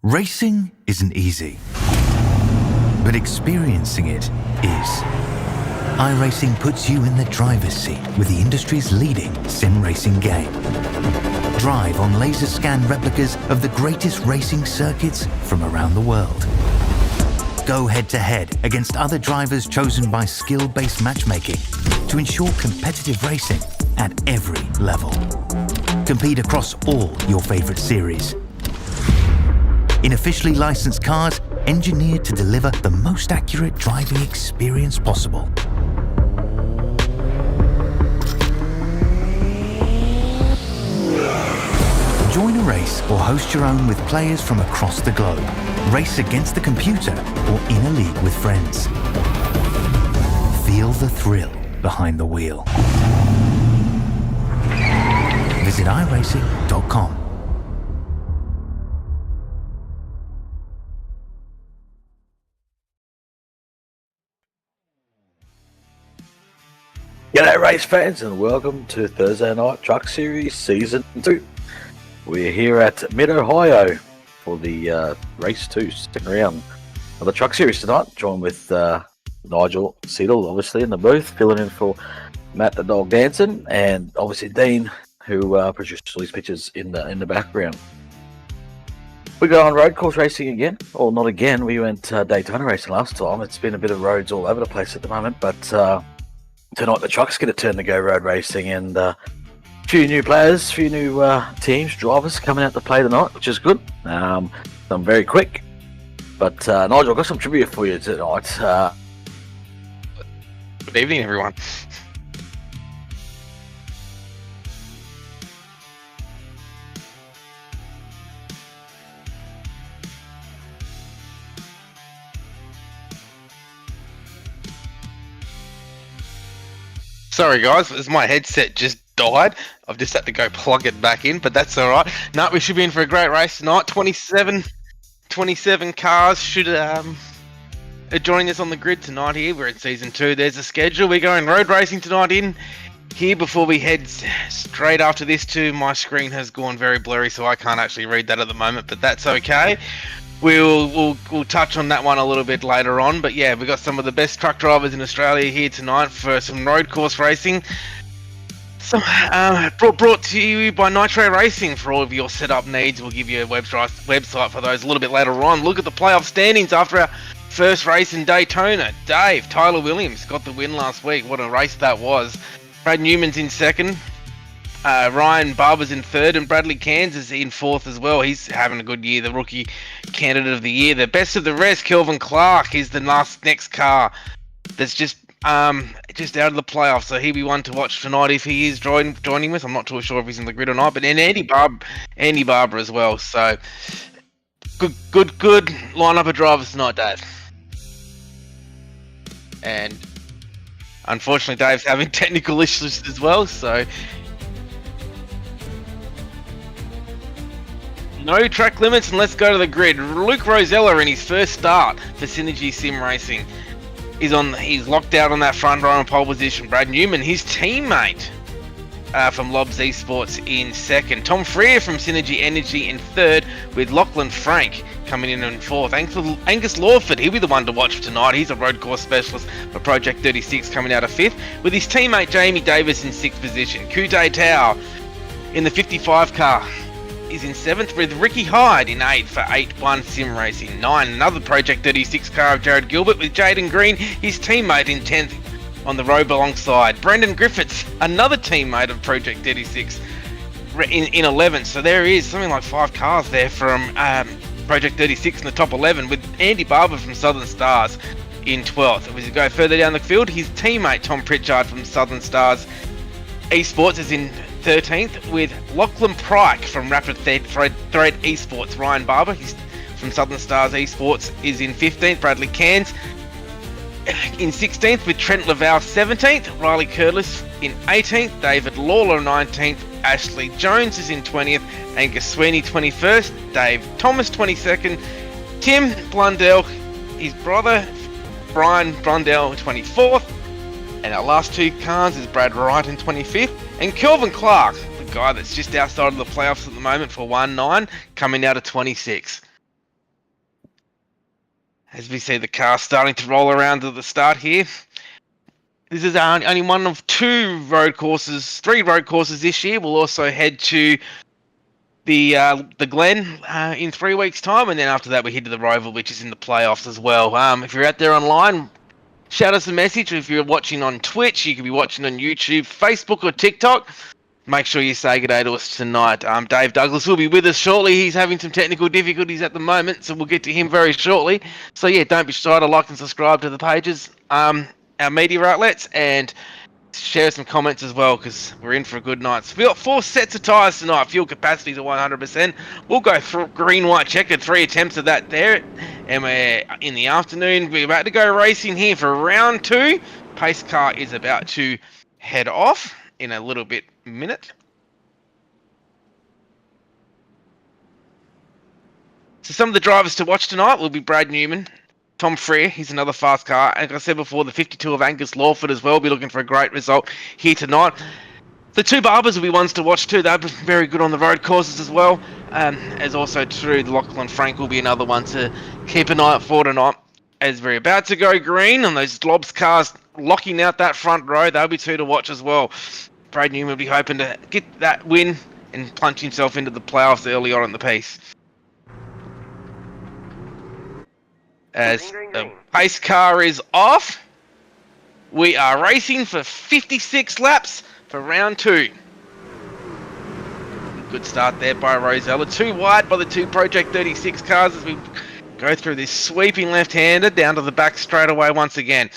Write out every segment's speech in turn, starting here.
Racing isn't easy, but experiencing it is. iRacing puts you in the driver's seat with the industry's leading sim racing game. Drive on laser scan replicas of the greatest racing circuits from around the world. Go head to head against other drivers chosen by skill-based matchmaking to ensure competitive racing at every level. Compete across all your favorite series in officially licensed cars engineered to deliver the most accurate driving experience possible. Join a race or host your own with players from across the globe. Race against the computer or in a league with friends. Feel the thrill behind the wheel. Visit iRacing.com. G'day race fans and welcome to Thursday Night Truck Series Season 2. We're here at Mid-Ohio for the Race 2 second round of the Truck Series tonight, joined with Nigel Siddle, obviously in the booth, filling in for Matt the Dog Danson, and obviously Dean, who produced all these pictures in the background. We go on road course racing again, or not again, we went Daytona racing last time. It's been a bit of roads all over the place at the moment, but tonight the trucks get a turn to go road racing, and a few new players, a few new teams, drivers coming out to play tonight, which is good. Some very quick. But Nigel, I've got some trivia for you tonight. Good evening, everyone. Sorry guys, as my headset just died, I've just had to go plug it back in, but that's alright. No, we should be in for a great race tonight. 27 cars should are joining us on the grid tonight here. We're in Season 2. There's a schedule. We're going road racing tonight in here before we head straight after this too. My screen has gone very blurry, so I can't actually read that at the moment, but that's okay. We'll touch on that one a little bit later on, but yeah, we've got some of the best truck drivers in Australia here tonight for some road course racing. So, brought to you by Nitro Racing for all of your setup needs. We'll give you a website for those a little bit later on. Look at the playoff standings after our first race in Daytona. Tyler Williams got the win last week. What a race that was. Brad Newman's in second. Ryan Barber's in third, and Bradley Cairns is in fourth as well. He's having a good year, the rookie candidate of the year. The best of the rest, Kelvin Clark, is the next car that's just out of the playoffs, so he'll be one to watch tonight if he is joining us. I'm not too sure if he's in the grid or not, but then Andy Barber as well. So good lineup of drivers tonight, Dave. And unfortunately, Dave's having technical issues as well, so. No track limits, and let's go to the grid. Luke Rosella in his first start for Synergy Sim Racing. He's locked out on that front row on pole position. Brad Newman, his teammate from Lobs Esports in second. Tom Freer from Synergy Energy in third, with Lachlan Frank coming in fourth. Angus Lawford, he'll be the one to watch tonight. He's a road course specialist for Project 36, coming out of fifth, with his teammate Jamie Davis in sixth position. Kute Tao in the 55 car is in seventh, with Ricky Hyde in eighth for 8-1 Sim Racing. 9, another Project 36 car of Jared Gilbert, with Jaden Green, his teammate, in 10th on the road alongside. Brendan Griffiths, another teammate of Project 36, in 11th. So there is something like 5 cars there from Project 36 in the top 11, with Andy Barber from Southern Stars in 12th. As we go further down the field, his teammate Tom Pritchard from Southern Stars Esports is in 13th, with Lachlan Pryke from Rapid Thread Esports. Ryan Barber, he's from Southern Stars Esports, is in 15th. Bradley Cairns in 16th with Trent Laval 17th, Riley Curtis in 18th, David Lawler 19th, Ashley Jones is in 20th, Angus Sweeney 21st, Dave Thomas 22nd, Tim Blundell, his brother Brian Blundell 24th, and our last two cars is Brad Wright in 25th, and Kelvin Clark, the guy that's just outside of the playoffs at the moment for 1-9, coming out of 26. As we see the car starting to roll around to the start here. This is only one of three road courses this year. We'll also head to the Glen in 3 weeks' time, and then after that we head to the Roval, which is in the playoffs as well. If you're out there online, shout us a message. If you're watching on Twitch, you could be watching on YouTube, Facebook, or TikTok. Make sure you say good day to us tonight. Dave Douglas will be with us shortly. He's having some technical difficulties at the moment, so we'll get to him very shortly. So yeah, don't be shy to like and subscribe to the pages, our media outlets, and share some comments as well, because we're in for a good night. So we got 4 sets of tyres tonight. Fuel capacity to 100%. We'll go through green, white, checkered, 3 attempts of that there. And we're in the afternoon. We're about to go racing here for round 2. Pace car is about to head off in a little minute. So some of the drivers to watch tonight will be Brad Newman, Tom Freer, he's another fast car. And like I said before, the 52 of Angus Lawford as well will be looking for a great result here tonight. The 2 Barbers will be ones to watch too. They've been very good on the road courses as well. As also true, the Lachlan Frank will be another one to keep an eye out for tonight. As we're about to go green on those Lobs cars locking out that front row, they'll be 2 to watch as well. Brad Newman will be hoping to get that win and plunge himself into the playoffs early on in the piece. As the pace car is off, we are racing for 56 laps for round 2. Good start there by Rosella. 2 wide by the 2 Project 36 cars as we go through this sweeping left-hander down to the back straight away once again.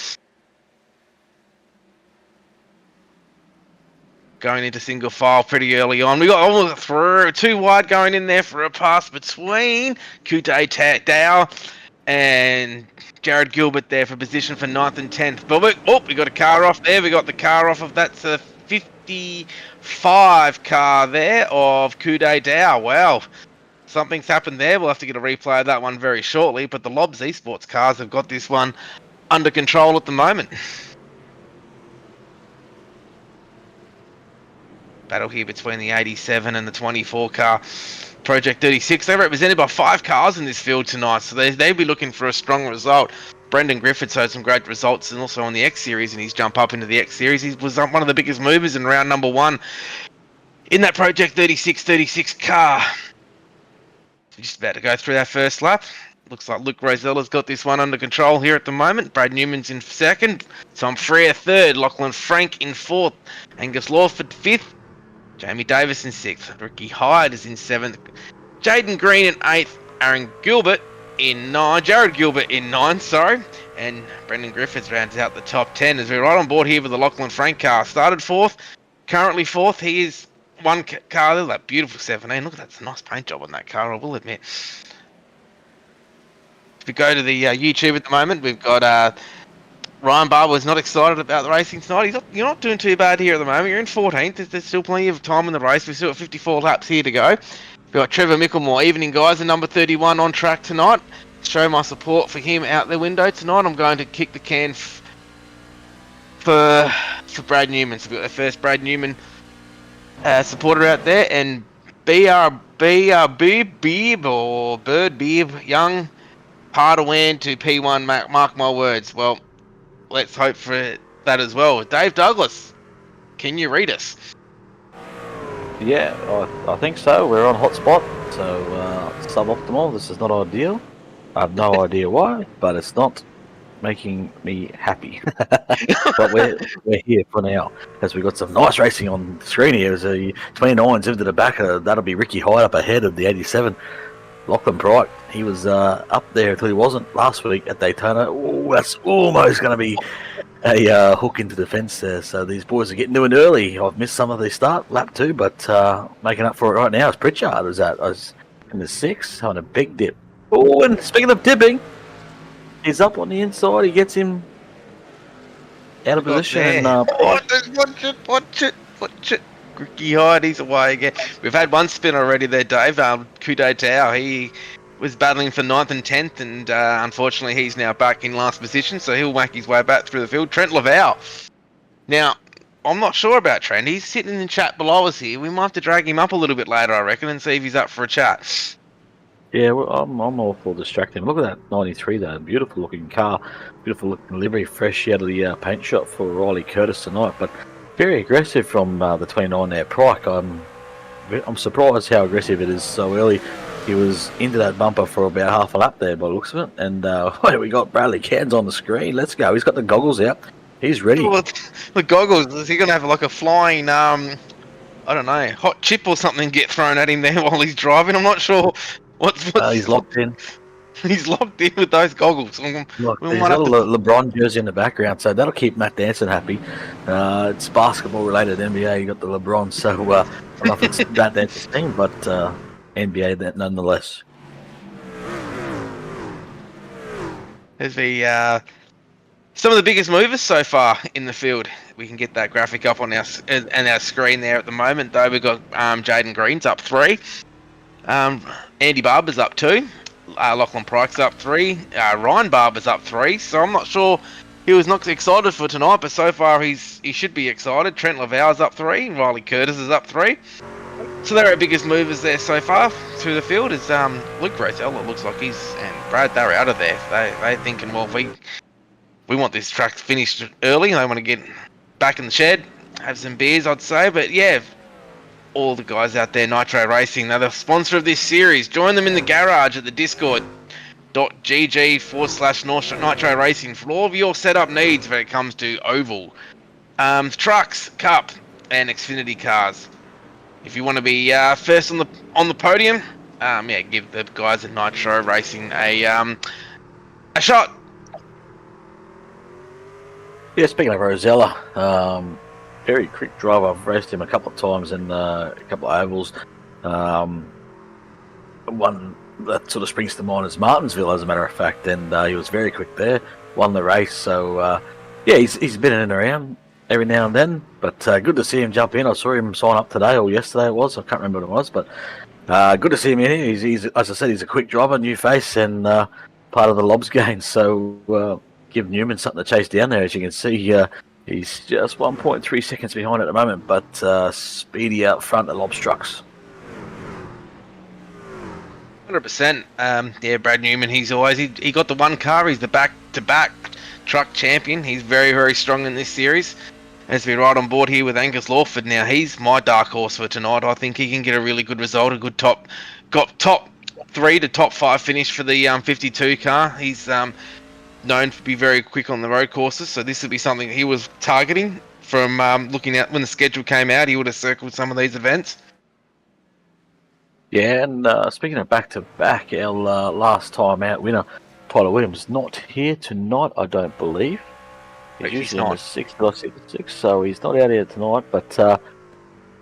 Going into single file pretty early on. We got through 2 wide going in there for a pass between Kute Dow and Jared Gilbert there for position for 9th and 10th. But we got a car off there. We got the car off of that's a 55 car there of Kude Dow. Wow. Something's happened there. We'll have to get a replay of that one very shortly. But the Lobs Esports cars have got this one under control at the moment. Battle here between the 87 and the 24 car Project 36. They're represented by 5 cars in this field tonight, so they'll be looking for a strong result. Brendan Griffiths had some great results, and also on the X Series, and his jump up into the X Series. He was one of the biggest movers in round number 1 in that Project 36 car. So just about to go through that first lap. Looks like Luke Rosella's got this one under control here at the moment. Brad Newman's in 2nd. Tom Freer 3rd. Lachlan Frank in 4th. Angus Lawford 5th. Jamie Davis in 6th. Ricky Hyde is in 7th. Jaden Green in 8th. Aaron Gilbert in 9. Jared Gilbert in 9, sorry. And Brendan Griffiths rounds out the top 10 as we're right on board here with the Lachlan Frank car. Started 4th. Currently 4th. He is one car there. That beautiful 17. Look at that. It's a nice paint job on that car, I will admit. If we go to the YouTube at the moment, we've got... Ryan Barber was not excited about the racing tonight. You're not doing too bad here at the moment. You're in 14th. There's still plenty of time in the race. We've still got 54 laps here to go. We've got Trevor Micklemore. Evening, guys. The number 31 on track tonight. Show my support for him out the window tonight. I'm going to kick the can for Brad Newman. So we've got the first Brad Newman supporter out there. And Beeb or Bird Beeb Young Padawan to P1. Mark my words. Well, let's hope for that as well. Dave Douglas, can you read us? Yeah, I think so. We're on hotspot, so suboptimal. This is not ideal. I have no idea why, but it's not making me happy. But we're here for now, as we got some nice racing on the screen here. There's a 29s into the back. That'll be Ricky Hyde up ahead of the 87. Lachlan Bright, he was up there until he wasn't last week at Daytona. Oh, that's almost going to be a hook into the fence there. So these boys are getting to it early. I've missed some of the start, lap 2, but making up for it right now is Pritchard. I was in the 6, having a big dip. Oh, and speaking of dipping, he's up on the inside. He gets him out of Got position. there. And, Watch it. Ricky Hyde, he's away again. We've had one spin already there, Dave. Kudo Tao, he was battling for 9th and 10th, and unfortunately he's now back in last position, so he'll make his way back through the field. Trent Lavau. Now, I'm not sure about Trent. He's sitting in the chat below us here. We might have to drag him up a little bit later, I reckon, and see if he's up for a chat. yeah, well, I'm all for distracting. Look at that 93 though. Beautiful looking car. Beautiful looking livery. Fresh out of the paint shop for Riley Curtis tonight. But very aggressive from the 29 there, Pryke. I'm surprised how aggressive it is so early. He was into that bumper for about half a lap there by the looks of it. And we got Bradley Cairns on the screen. Let's go. He's got the goggles out. He's ready. Well, the goggles, is he going to have like a flying, I don't know, hot chip or something get thrown at him there while he's driving? I'm not sure what's He's locked in. He's locked in with those goggles. Look, he's got a LeBron jersey in the background, so that'll keep Matt Danson happy. It's basketball related NBA. You got the LeBron, so I don't know if it's Matt Danson's team, but NBA that nonetheless. There's the some of the biggest movers so far in the field. We can get that graphic up on our screen there at the moment. Though we've got Jaden Green's up 3, Andy Barber's up 2. Lachlan Pryke's up 3. Ryan Barber's up 3. So I'm not sure he was not excited for tonight, but so far he should be excited. Trent Lavau's up 3. Riley Curtis is up 3. So they're our biggest movers there so far through the field. Is Luke Rosell. It looks like and Brad. They're out of there. They're thinking, well, we want this track finished early. They want to get back in the shed, have some beers, I'd say. But yeah, all the guys out there, Nitro Racing, they're the sponsor of this series. Join them in the garage at the discord.gg/Nitro Racing for all of your setup needs when it comes to oval, trucks, cup, and Xfinity cars. If you want to be first on the podium, give the guys at Nitro Racing a shot. Yeah, speaking of Rosella, very quick driver. I've raced him a couple of times in a couple of ovals. One that sort of springs to mind is Martinsville, as a matter of fact, and he was very quick there, won the race. So, he's been in and around every now and then, but good to see him jump in. I saw him sign up today or yesterday it was. I can't remember what it was, but good to see him in here. He's as I said, he's a quick driver, new face, and part of the Lobs gain. So give Newman something to chase down there. As you can see, he's just 1.3 seconds behind at the moment, but speedy out front at Lobs trucks. 100%. Brad Newman, he got the one car. He's the back-to-back truck champion. He's very, very strong in this series. As we ride on board here with Angus Lawford. Now, he's my dark horse for tonight. I think he can get a really good result, a good top 3 to top 5 finish for the 52 car. He's known to be very quick on the road courses, so this would be something he was targeting from looking at when the schedule came out. He would have circled some of these events. Yeah, and speaking of back-to-back, our last time out winner, Tyler Williams, not here tonight, I don't believe. He's usually in the 6, so he's not out here tonight, but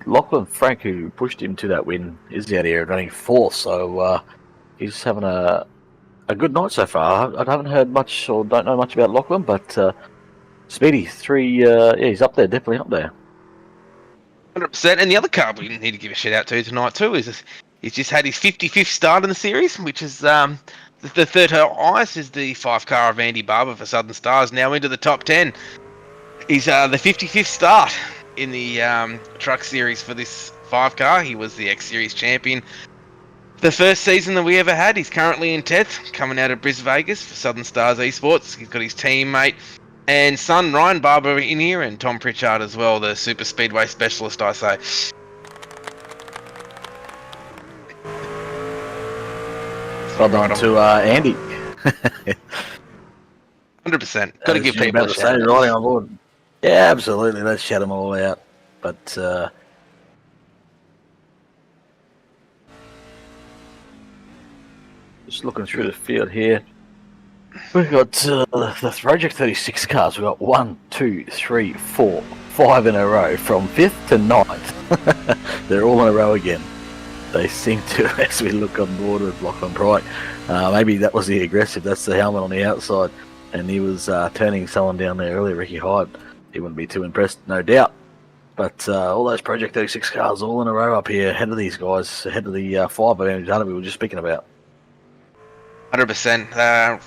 Lachlan Frank, who pushed him to that win, is out here running 4th, so he's having a good night so far. I haven't heard much or don't know much about Lachlan, but Speedy 3, he's up there, definitely up there. 100%. And the other car we need to give a shout out to tonight too is he's just had his 55th start in the series, which is the third highest is the 5 car of Andy Barber for Southern Stars, now into the top 10. He's the 55th start in the truck series for this 5 car. He was the X Series champion the first season that we ever had. He's currently in 10th, coming out of Bris Vegas for Southern Stars Esports. He's got his teammate and son Ryan Barber in here, and Tom Pritchard as well, the super speedway specialist, I say. Well done to Andy. 100%. Got to give people a shout out. Riding on board. Yeah, absolutely. Let's shout them all out. But just looking through the field here, we've got the Project 36 cars. We've got 1, 2, 3, 4, 5 in a row from 5th to 9th. They're all in a row again. They seem to, as we look on board with Lachlan Pryke. Maybe that was the aggressive. That's the helmet on the outside. And he was turning someone down there earlier, Ricky Hyde. he wouldn't be too impressed, no doubt. But all those Project 36 cars all in a row up here ahead of these guys, ahead of the 5 we were just speaking about. 100%.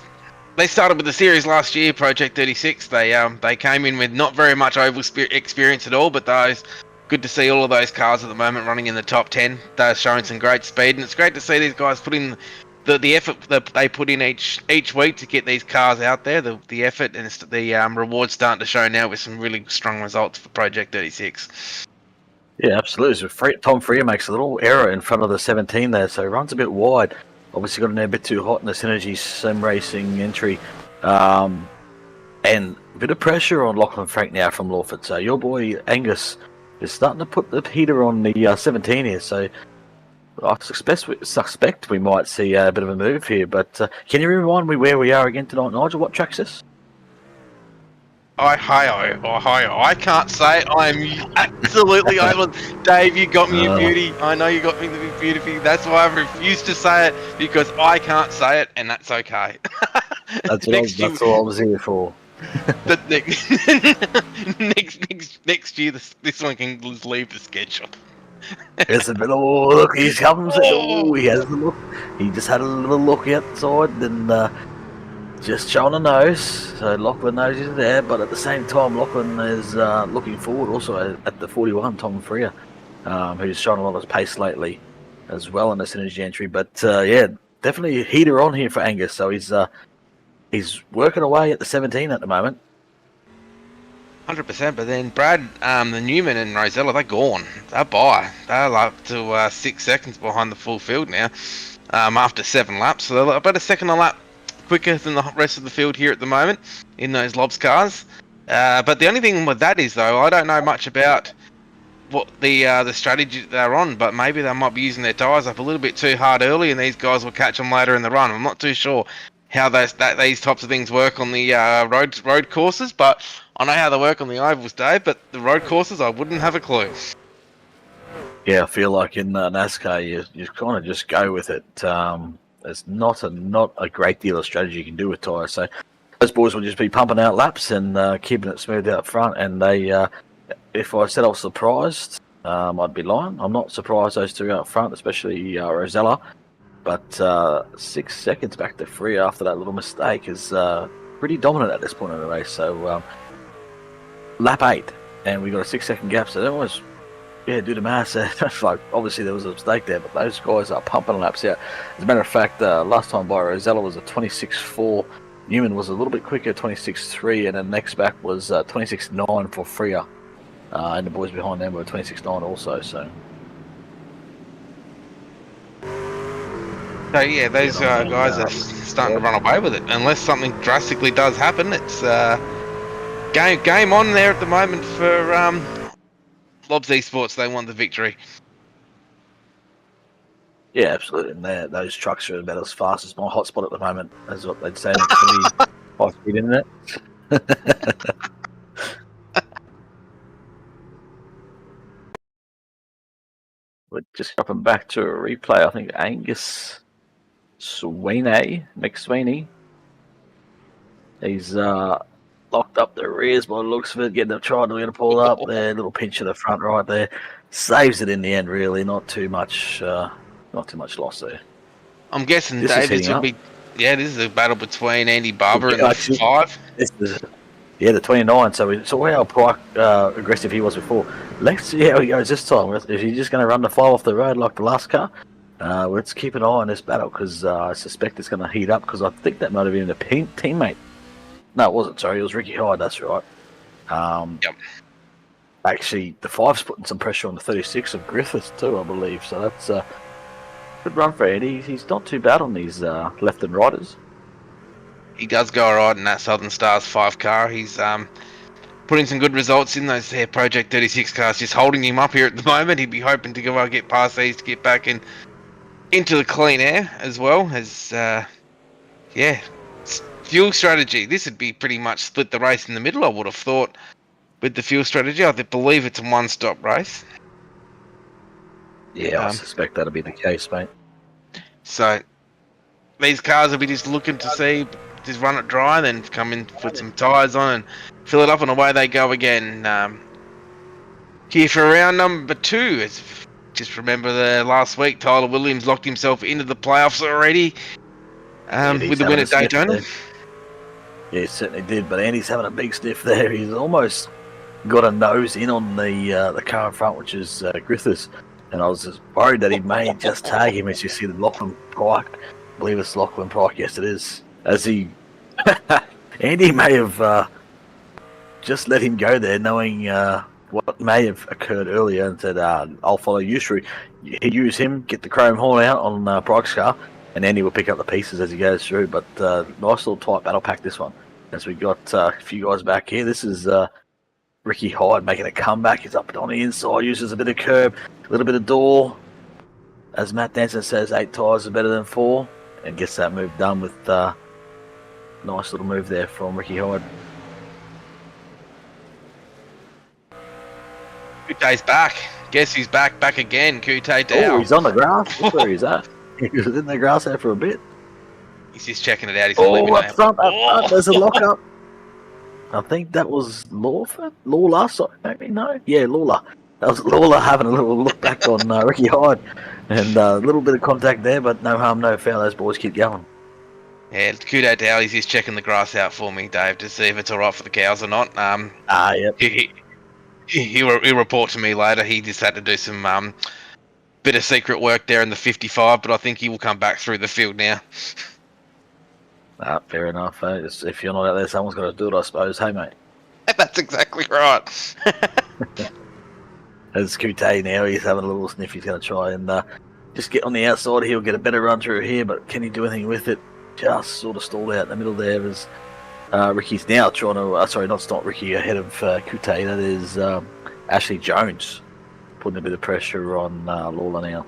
They started with the series last year, Project 36. They came in with not very much oval experience at all, but good to see all of those cars at the moment running in the top 10. They're showing some great speed, and it's great to see these guys put in the effort that they put in each week to get these cars out there. The effort and the rewards starting to show now with some really strong results for Project 36. Yeah, absolutely. So Tom Freer makes a little error in front of the 17 there, so he runs a bit wide. Obviously got in there a bit too hot in the Synergy Sim Racing entry. And a bit of pressure on Lachlan Frank now from Lawford. So your boy Angus is starting to put the heater on the 17 here. So I suspect we might see a bit of a move here. But can you remind me where we are again tonight, Nigel? What track's this? I can't say. I'm absolutely over. Dave, you got me, you beauty. I know you got me, the beauty. That's why I refuse to say it, because I can't say it, and that's okay. That's all I was here for. Next year, this one can leave the schedule. There's a bit of look. He comes. Oh, he has a look. He just had a little look outside and just showing a nose. So Lachlan knows he's there, but at the same time, Lachlan is looking forward also at the 41, Tom Freer, who's shown a lot of pace lately as well in the Synergy entry. But yeah, definitely a heater on here for Angus. So he's working away at the 17 at the moment. 100%, but then Brad, the Newman and Rosella, they're gone. They're by. They're up to 6 seconds behind the full field now after 7 laps. So they're about a second a lap quicker than the rest of the field here at the moment in those Lobs cars. But the only thing with that is, though, I don't know much about what the strategy they're on, but maybe they might be using their tyres up a little bit too hard early, and these guys will catch them later in the run. I'm not too sure how these types of things work on the road courses, but I know how they work on the ovals, Dave, but the road courses, I wouldn't have a clue. Yeah, I feel like in NASCAR, you kind of just go with it. There's not a great deal of strategy you can do with tyres. So those boys will just be pumping out laps and keeping it smooth out front. And they, if I said I was surprised, I'd be lying. I'm not surprised those two out front, especially Rosella. But 6 seconds back to Freer after that little mistake is pretty dominant at this point in the race. So lap 8, and we got a 6 second gap. So that was, do the maths. Like, obviously there was a mistake there, but those guys are pumping laps out. As a matter of fact, last time by Rosella was a 26.4. Newman was a little bit quicker, 26.3, and then next back was 26.9 for Freer. And the boys behind them were 26.9 also. So yeah, those guys are starting to run away with it. Unless something drastically does happen, it's game on there at the moment for Lobs Esports. They want the victory. yeah, absolutely. And those trucks are about as fast as my hotspot at the moment, as what they'd say. It's pretty high-speed internet. We're just jumping back to a replay. I think Angus McSweeney. He's locked up the rears by the looks of it, trying to pull up there. Little pinch in the front right there. Saves it in the end, really. Not too much loss there. I'm guessing, Dave, this will be... Yeah, this is a battle between Andy Barber and the 5. The 29. So we saw how aggressive he was before. Let's see how he goes this time. If he's just going to run the 5 off the road like the last car, let's keep an eye on this battle, because I suspect it's going to heat up, because I think that might have been a teammate. No, it wasn't. Sorry, it was Ricky Hyde. That's right. Yep. Actually, the 5's putting some pressure on the 36 of Griffiths too, I believe. So that's a good run for Andy. He's not too bad on these left and righters. He does go alright in that Southern Stars 5 car. He's putting some good results in those Project 36 cars, just holding him up here at the moment. He'd be hoping to go get past these to get back into the clean air as well. As fuel strategy. This would be pretty much split the race in the middle, I would have thought, with the fuel strategy. I believe it's a one-stop race. Yeah, I suspect that'll be the case, mate. So these cars will be just looking to see just run it dry, then come in, put some tyres on, and fill it up, and away they go again. Here for round number 2. Just remember the last week, Tyler Williams locked himself into the playoffs already with the win at Daytona. Yeah, he certainly did. But Andy's having a big sniff there. He's almost got a nose in on the car in front, which is Griffiths. And I was just worried that he may just tag him as you see the Lachlan Pryke. I believe it's Lachlan Pryke. Yes, it is. As he... Andy may have just let him go there, knowing what may have occurred earlier, and said, I'll follow you through. He'd use him, get the chrome horn out on Pryke's car, and Andy will pick up the pieces as he goes through. But nice little tight battle pack, this one. As we got a few guys back here. This is Ricky Hyde making a comeback. He's up on the inside, uses a bit of curb, a little bit of door. As Matt Danson says, 8 tyres are better than 4, and gets that move done with nice little move there from Ricky Hyde. Kuta's back. Guess who's back again? Kute Dow. Oh, he's on the grass. Look where he's at. He was in the grass there for a bit. He's just checking it out. He's eliminated. Up front, there's a lock-up. I think that was Lawler, sorry, maybe, no? Yeah, Lawler. That was Lawler having a little look back on Ricky Hyde. And a little bit of contact there, but no harm, no foul. Those boys keep going. Yeah, Kudo Dow, he's just checking the grass out for me, Dave, to see if it's all right for the cows or not. Yep. He'll report to me later. He just had to do some bit of secret work there in the 55, but I think he will come back through the field now. Fair enough. If you're not out there, someone's got to do it, I suppose. Hey, mate. That's exactly right. As Kute now, he's having a little sniff. He's going to try and just get on the outside. He'll get a better run through here, but can he do anything with it? Just sort of stalled out in the middle there as Ricky's now trying to... sorry, not Ricky ahead of Kute. That is Ashley Jones putting a bit of pressure on Lawler now.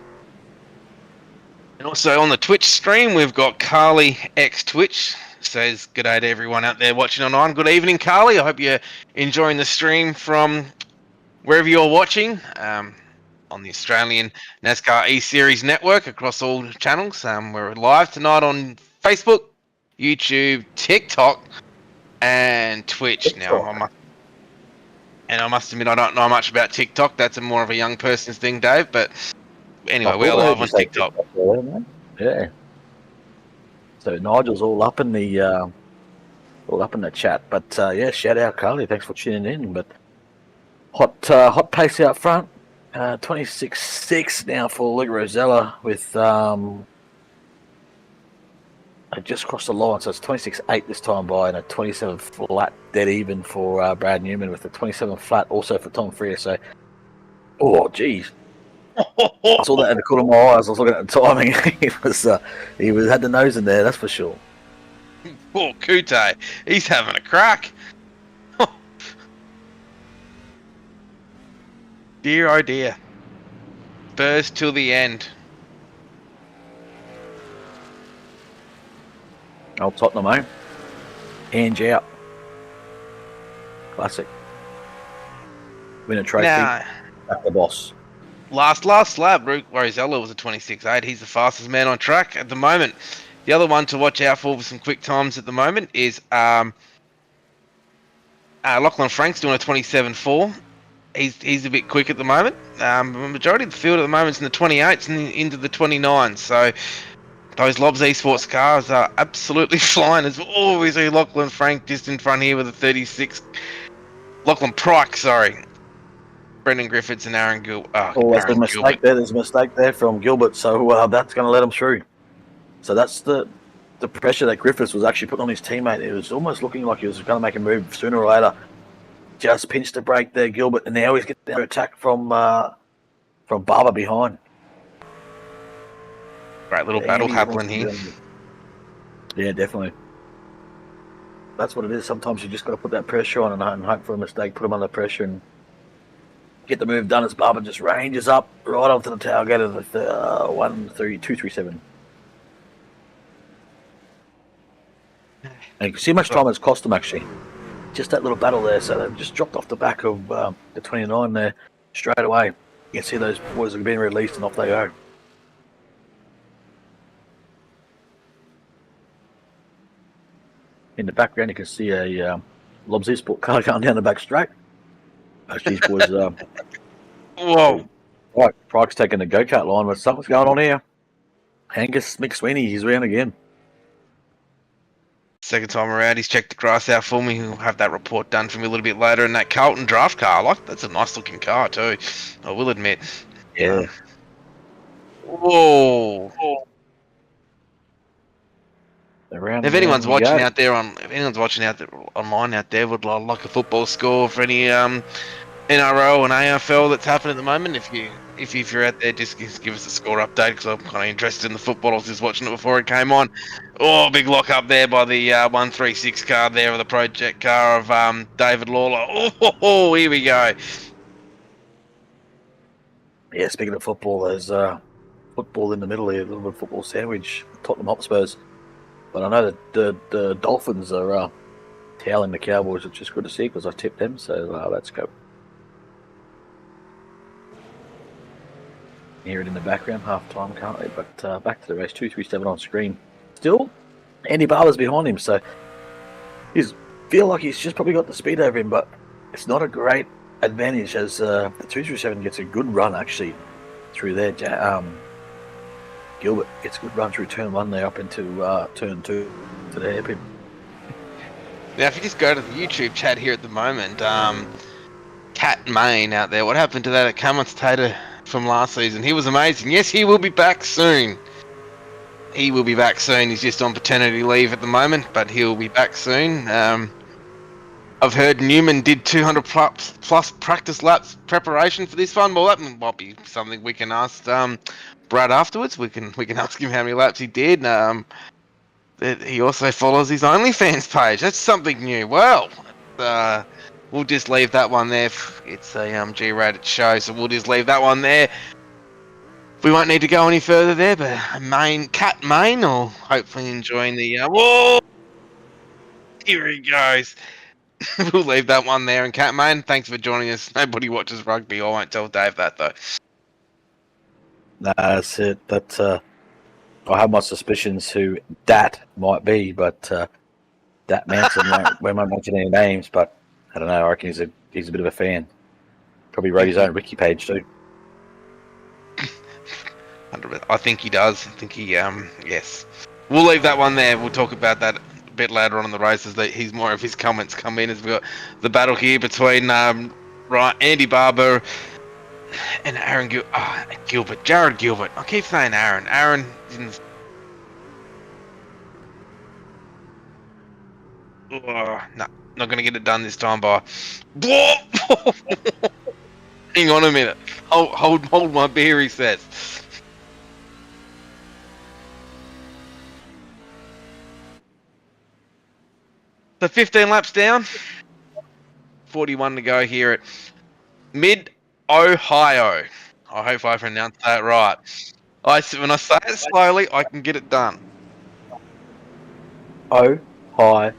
And also on the Twitch stream, we've got Carly X Twitch. Says good day to everyone out there watching online. Good evening, Carly. I hope you're enjoying the stream from wherever you're watching on the Australian NASCAR E-Series network across all channels. We're live tonight on Facebook, YouTube, TikTok, and Twitch. Now, I must admit, I don't know much about TikTok. That's more of a young person's thing, Dave. But anyway, we're live on TikTok. Yeah. So Nigel's all up in the chat. But yeah, shout out Carly. Thanks for tuning in. But hot pace out front. 26.6 now for Luke Rosella with I just crossed the line, so it's 26.8 this time by, and a 27 flat dead even for Brad Newman with a 27 flat also for Tom Freer. So, oh geez, I saw that in the corner of my eyes. I was looking at the timing. he had the nose in there, that's for sure. Poor Kute, he's having a crack. Dear oh dear. Spurs till the end. Old Tottenham, eh? Hands out. Classic. Win a trophy. Now, Back the boss. Last slab, Luke Rosella was a 26.8. He's the fastest man on track at the moment. The other one to watch out for with some quick times at the moment is Lachlan Frank's doing a 27.4. He's a bit quick at the moment. The majority of the field at the moment is in the 28s and into the 29s. So those Lobs Esports cars are absolutely flying. As always, see Lachlan Frank just in front here with a 36. Lachlan Pryke, sorry. Brendan Griffiths and Aaron Gilbert. There's a mistake there. There's a mistake there from Gilbert. So that's going to let him through. So that's the pressure that Griffiths was actually putting on his teammate. It was almost looking like he was going to make a move sooner or later. Just pinched the brake there, Gilbert, and now he's getting an attack from Barber behind. Great little battle happening here. Yeah, definitely. That's what it is. Sometimes you just got to put that pressure on and hope for a mistake, put him under pressure and get the move done as Barber just ranges up right onto the tailgate of the 237. And you can see how much time it's cost them, actually. Just that little battle there. So they've just dropped off the back of the 29 there straight away. You can see those boys are being released and off they go. in the background, you can see a Lobbs Sport car going down the back straight. These boys, Whoa. right, Pryke's taking the go-kart line, but something's going on here. Angus McSweeney, he's round again. Second time around, he's checked the grass out for me. He'll have that report done for me a little bit later. And that Carlton draft car, that's a nice looking car too. I will admit. Yeah. Whoa. If anyone's we watching go. out there online out there would like a football score for any NRL and AFL that's happening at the moment, if you're out there, just give us a score update, because I'm kind of interested in the football. I was just watching it before it came on. Oh, big lock up there by the 136 car there, of the project car of David Lawler. Oh, here we go. Yeah, speaking of football, there's football in the middle here, a little bit of football sandwich, Tottenham Hotspurs. But I know that the Dolphins are toweling the Cowboys, which is good to see because I tipped them, so let's go. Hear it in the background, half time, can't we? But back to the race, 237 on screen. Still, Andy Barber's behind him, so feel like he's just probably got the speed over him, but it's not a great advantage as the 237 gets a good run actually through there. Gilbert gets a good run through turn 1 there up into turn 2 to the hairpin. Now, if you just go to the YouTube chat here at the moment, Cat Main out there, what happened to that commentator from last season? He was amazing. Yes, he will be back soon. He will be back soon. He's just on paternity leave at the moment, but he'll be back soon. I've heard Newman did 200 plus practice laps preparation for this one. Well, that might be something we can ask Brad afterwards. We can ask him how many laps he did. He also follows his OnlyFans page. That's something new. Well, we'll just leave that one there. It's a G-rated show, so we'll just leave that one there. We won't need to go any further there, but Cat Main, or hopefully enjoying the whoa! Here he goes. We'll leave that one there. And Cat Main, thanks for joining us. Nobody watches rugby. I won't tell Dave that though. Nah, that's it. But I have my suspicions who that might be, but that Manson we won't mention any names. But I don't know. I reckon he's a bit of a fan. Probably wrote his own Ricky page too. I think he does. I think he yes. We'll leave that one there. We'll talk about that a bit later on in the races. That he's more of his comments come in as we got the battle here between Andy Barber and Aaron Gilbert. Jared Gilbert. I keep saying Aaron. Aaron didn't. No, not gonna get it done this time. By. Hang on a minute. Hold my beer. He says. So 15 laps down, 41 to go here at Mid-Ohio. I hope I pronounced that right. When I say it slowly, I can get it done. Ohio. Ohio.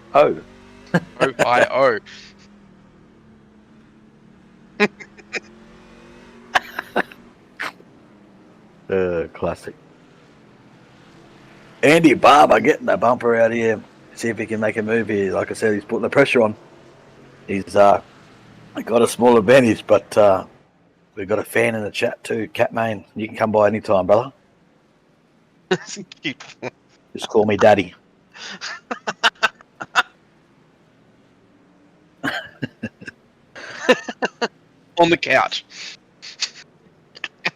Classic. Andy Barber getting the bumper out here. See if he can make a move here. Like I said, he's putting the pressure on. He's got a small advantage, but we've got a fan in the chat too, Cat Main. You can come by anytime, brother. Just call me Daddy. On the couch.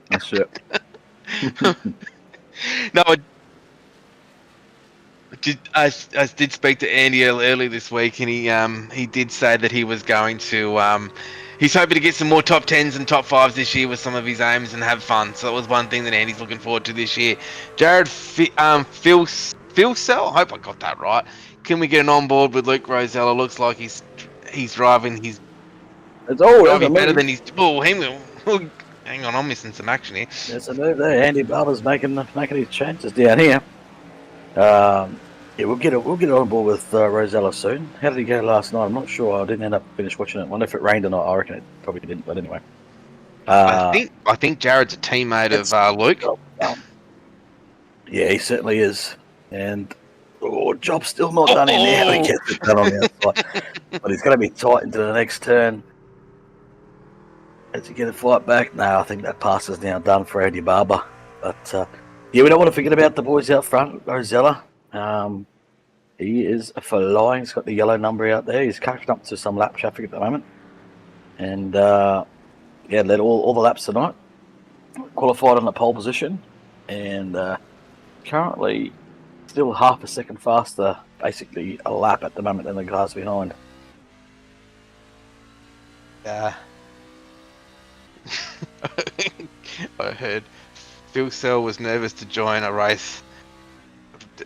That's it. No, I did speak to Andy early this week, and he did say that he was going to he's hoping to get some more top 10s and top 5s this year with some of his aims and have fun. So that was one thing that Andy's looking forward to this year. Jared Filsell, I hope I got that right. Can we get an on board with Luke Rosella? Looks like he's driving his. It's always better than his. Oh, hang on, I'm missing some action here. There's a move there. Andy Barber's making his chances down here. Yeah, we'll get on board with Rosella soon. How did he go last night? I'm not sure. I didn't end up finish watching it. I wonder if it rained or not. I reckon it probably didn't. But anyway, I think Jared's a teammate of Luke. Yeah, he certainly is. And Job's still not done in there. He gets it done on the outside. But he's going to be tight into the next turn. As he get a fight back? No, I think that pass is now done for Andy Barber. But, yeah, we don't want to forget about the boys out front. Rosella. He is flying. He's got the yellow number out there. He's catching up to some lap traffic at the moment. And, yeah, led all the laps tonight. Qualified on the pole position. And currently still half a second faster, basically a lap at the moment than the cars behind. I heard Phil Sell was nervous to join a race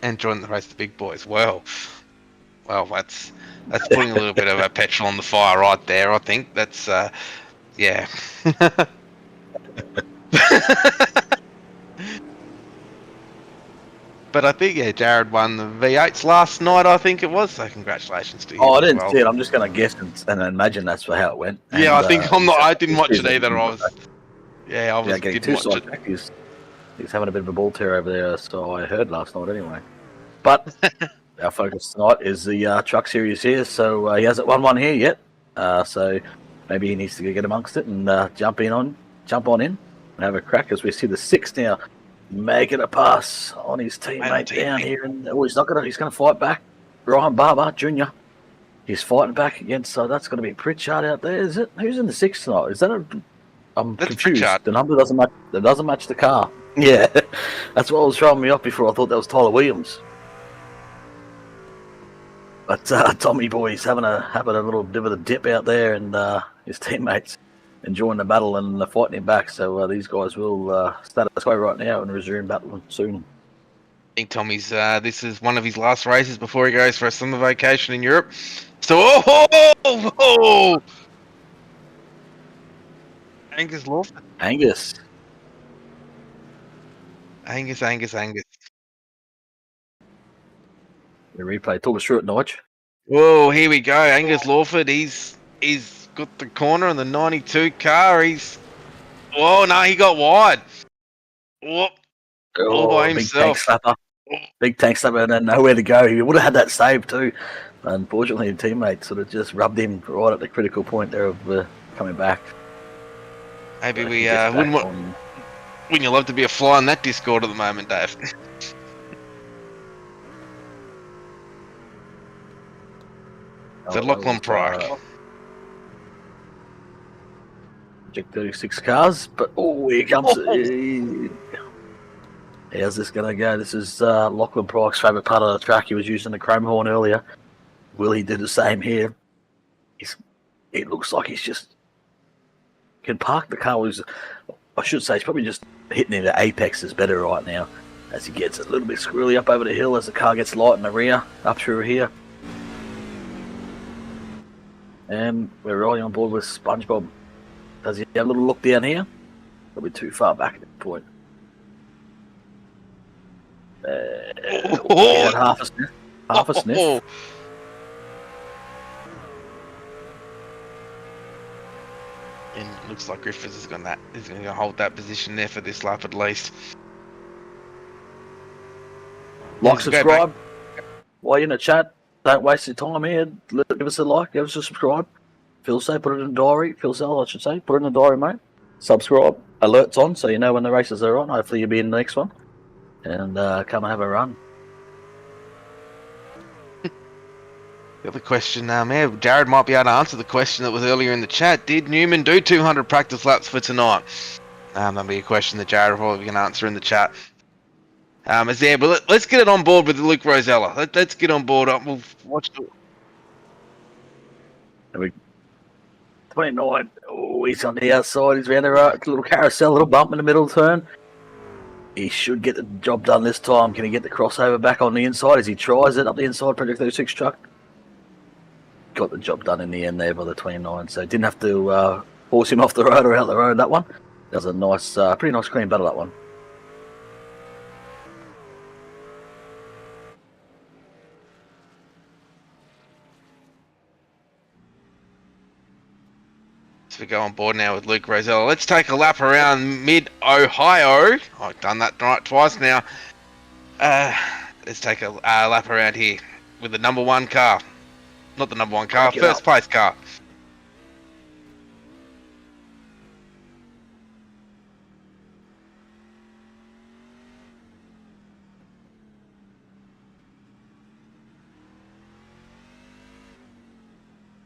and join the race the big boys. Well, that's putting a little bit of a petrol on the fire right there. I think that's yeah. But I think Jared won the V8s last night. I think it was. So congratulations to you. Oh, I didn't see it. I'm just going to guess and imagine that's how it went. Yeah, and, I think I'm not. I didn't watch it either. I was. Yeah, I was. Getting too watch it. He's having a bit of a ball tear over there, so I heard last night anyway. But our focus tonight is the Truck Series here, so he hasn't won one here yet. So maybe he needs to get amongst it and jump on in and have a crack as we see the 6 now making a pass on his teammate down here. And he's going to fight back. Ryan Barber Jr. He's fighting back against, so that's going to be Pritchard out there, is it? Who's in the 6th tonight? Is that I'm That's confused. Pritchard. The number doesn't match the car. Yeah, that's what was throwing me off before. I thought that was Tyler Williams. But Tommy boy, he's having a little bit of a dip out there, and his teammates enjoying the battle and fighting him back. So these guys will start this way right now and resume battle soon. I think Tommy's. This is one of his last races before he goes for a summer vacation in Europe. So, Angus Lawford. Angus. The replay. Talk us through it, Nige. Whoa, here we go. Angus Lawford. He's got the corner on the 92 car. He got wide. Whoop. All by himself. Big tank slapper and then nowhere to go. He would have had that save too. Unfortunately, the teammate sort of just rubbed him right at the critical point there of coming back. Maybe we wouldn't you love to be a fly on that Discord at the moment, Dave? So Lachlan Pryke. Project 36 cars, but here comes. How's this going to go? This is Lachlan Pryke's favourite part of the track. He was using the chrome horn earlier. Will he do the same here? It looks like he's just can park the car. I should say he's probably just hitting into apexes better right now as he gets a little bit squirrely up over the hill as the car gets light in the rear, up through here. And we're rolling on board with SpongeBob. Does he have a little look down here? Probably too far back at this point. Half a sniff. And it looks like Griffiths is going to hold that position there for this lap at least. Like, subscribe. While you're in the chat, don't waste your time here. Give us a like, give us a subscribe. Phil say, put it in the diary. Phil Sell, I should say, put it in the diary, mate. Subscribe. Alerts on, so you know when the races are on. Hopefully you'll be in the next one. And come and have a run. The other question, Jared might be able to answer the question that was earlier in the chat. Did Newman do 200 practice laps for tonight? That'll be a question that Jared probably can answer in the chat. But let's get it on board with Luke Rosella. Let's get on board. We'll watch the 29. Oh, he's on the outside. He's around the right. Little carousel, little bump in the middle turn. He should get the job done this time. Can he get the crossover back on the inside as he tries it up the inside? Project 36 truck. Got the job done in the end there by the 29. So didn't have to force him off the road or out the road, that one. That was a nice, pretty nice clean battle, that one. We go on board now with Luke Rosella. Let's take a lap around mid-Ohio. I've done that right twice now. Let's take a lap around here with the number one car. Not the number one car, Crank it first up. place car.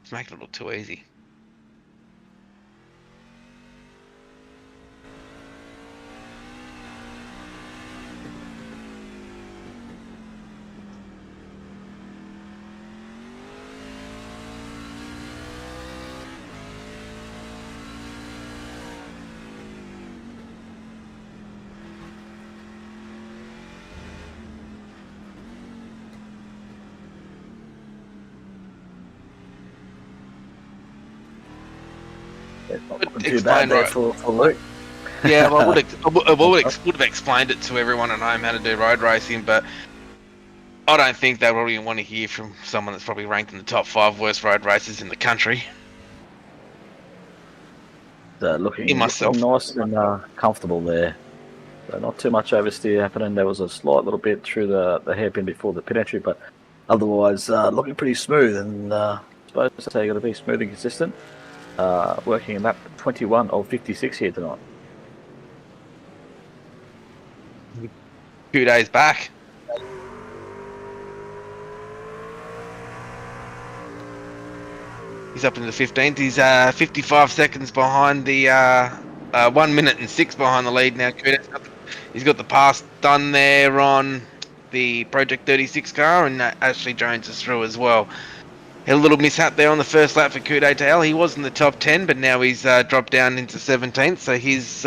It's making it look too easy. It's not looking too Explain bad there right. for Luke. Yeah, well, would have explained it to everyone at home how to do road racing, but I don't think they really want to hear from someone that's probably ranked in the top 5 worst road racers in the country. Looking In myself. nice and comfortable there. So not too much oversteer happening. There was a slight little bit through the hairpin before the pit entry, but otherwise looking pretty smooth. And I suppose that's how you got to be smooth and consistent. Working in lap 21 of 56 here tonight. 2 days back. He's up in the 15th. He's 55 seconds behind the 1 minute and 6 behind the lead now. He's got the pass done there on the Project 36 car, and Ashley Jones is through as well. Had a little mishap there on the first lap for Coudet Tail. He was in the top 10, but now he's dropped down into 17th. So his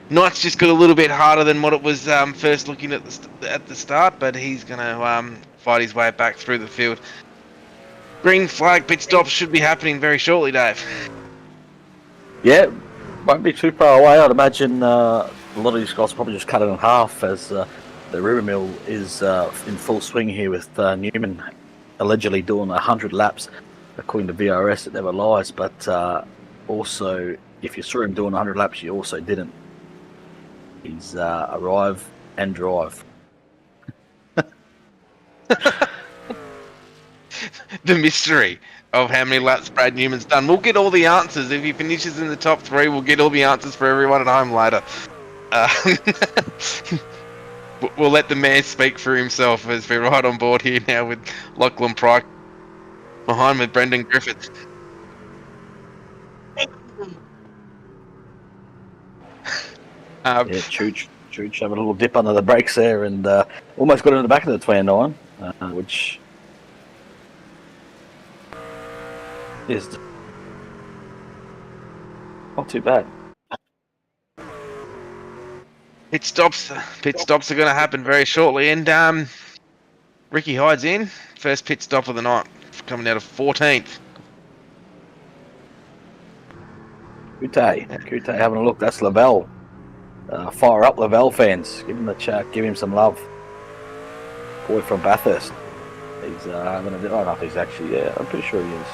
night's just got a little bit harder than what it was first looking at the start, but he's going to fight his way back through the field. Green flag pit stops should be happening very shortly, Dave. Yeah, won't be too far away. I'd imagine a lot of these guys will probably just cut it in half as the rumour mill is in full swing here with Newman allegedly doing 100 laps. According to VRS, it never lies, but also, if you saw him doing 100 laps, you also didn't. He's arrive and drive. The mystery of how many laps Brad Newman's done. We'll get all the answers. If he finishes in the top 3, we'll get all the answers for everyone at home later. We'll let the man speak for himself as we're right on board here now with Lachlan Pryke behind with Brendan Griffiths. Chooch having a little dip under the brakes there and almost got into the back of the 29, which is not too bad. Pit stops are going to happen very shortly, and Ricky Hyde's in. First pit stop of the night, coming out of 14th. Kute having a look. That's Lavelle. Fire up, Lavelle fans. Give him the chat. Give him some love. Boy from Bathurst. He's having a. I don't know if he's actually. Yeah, I'm pretty sure he is.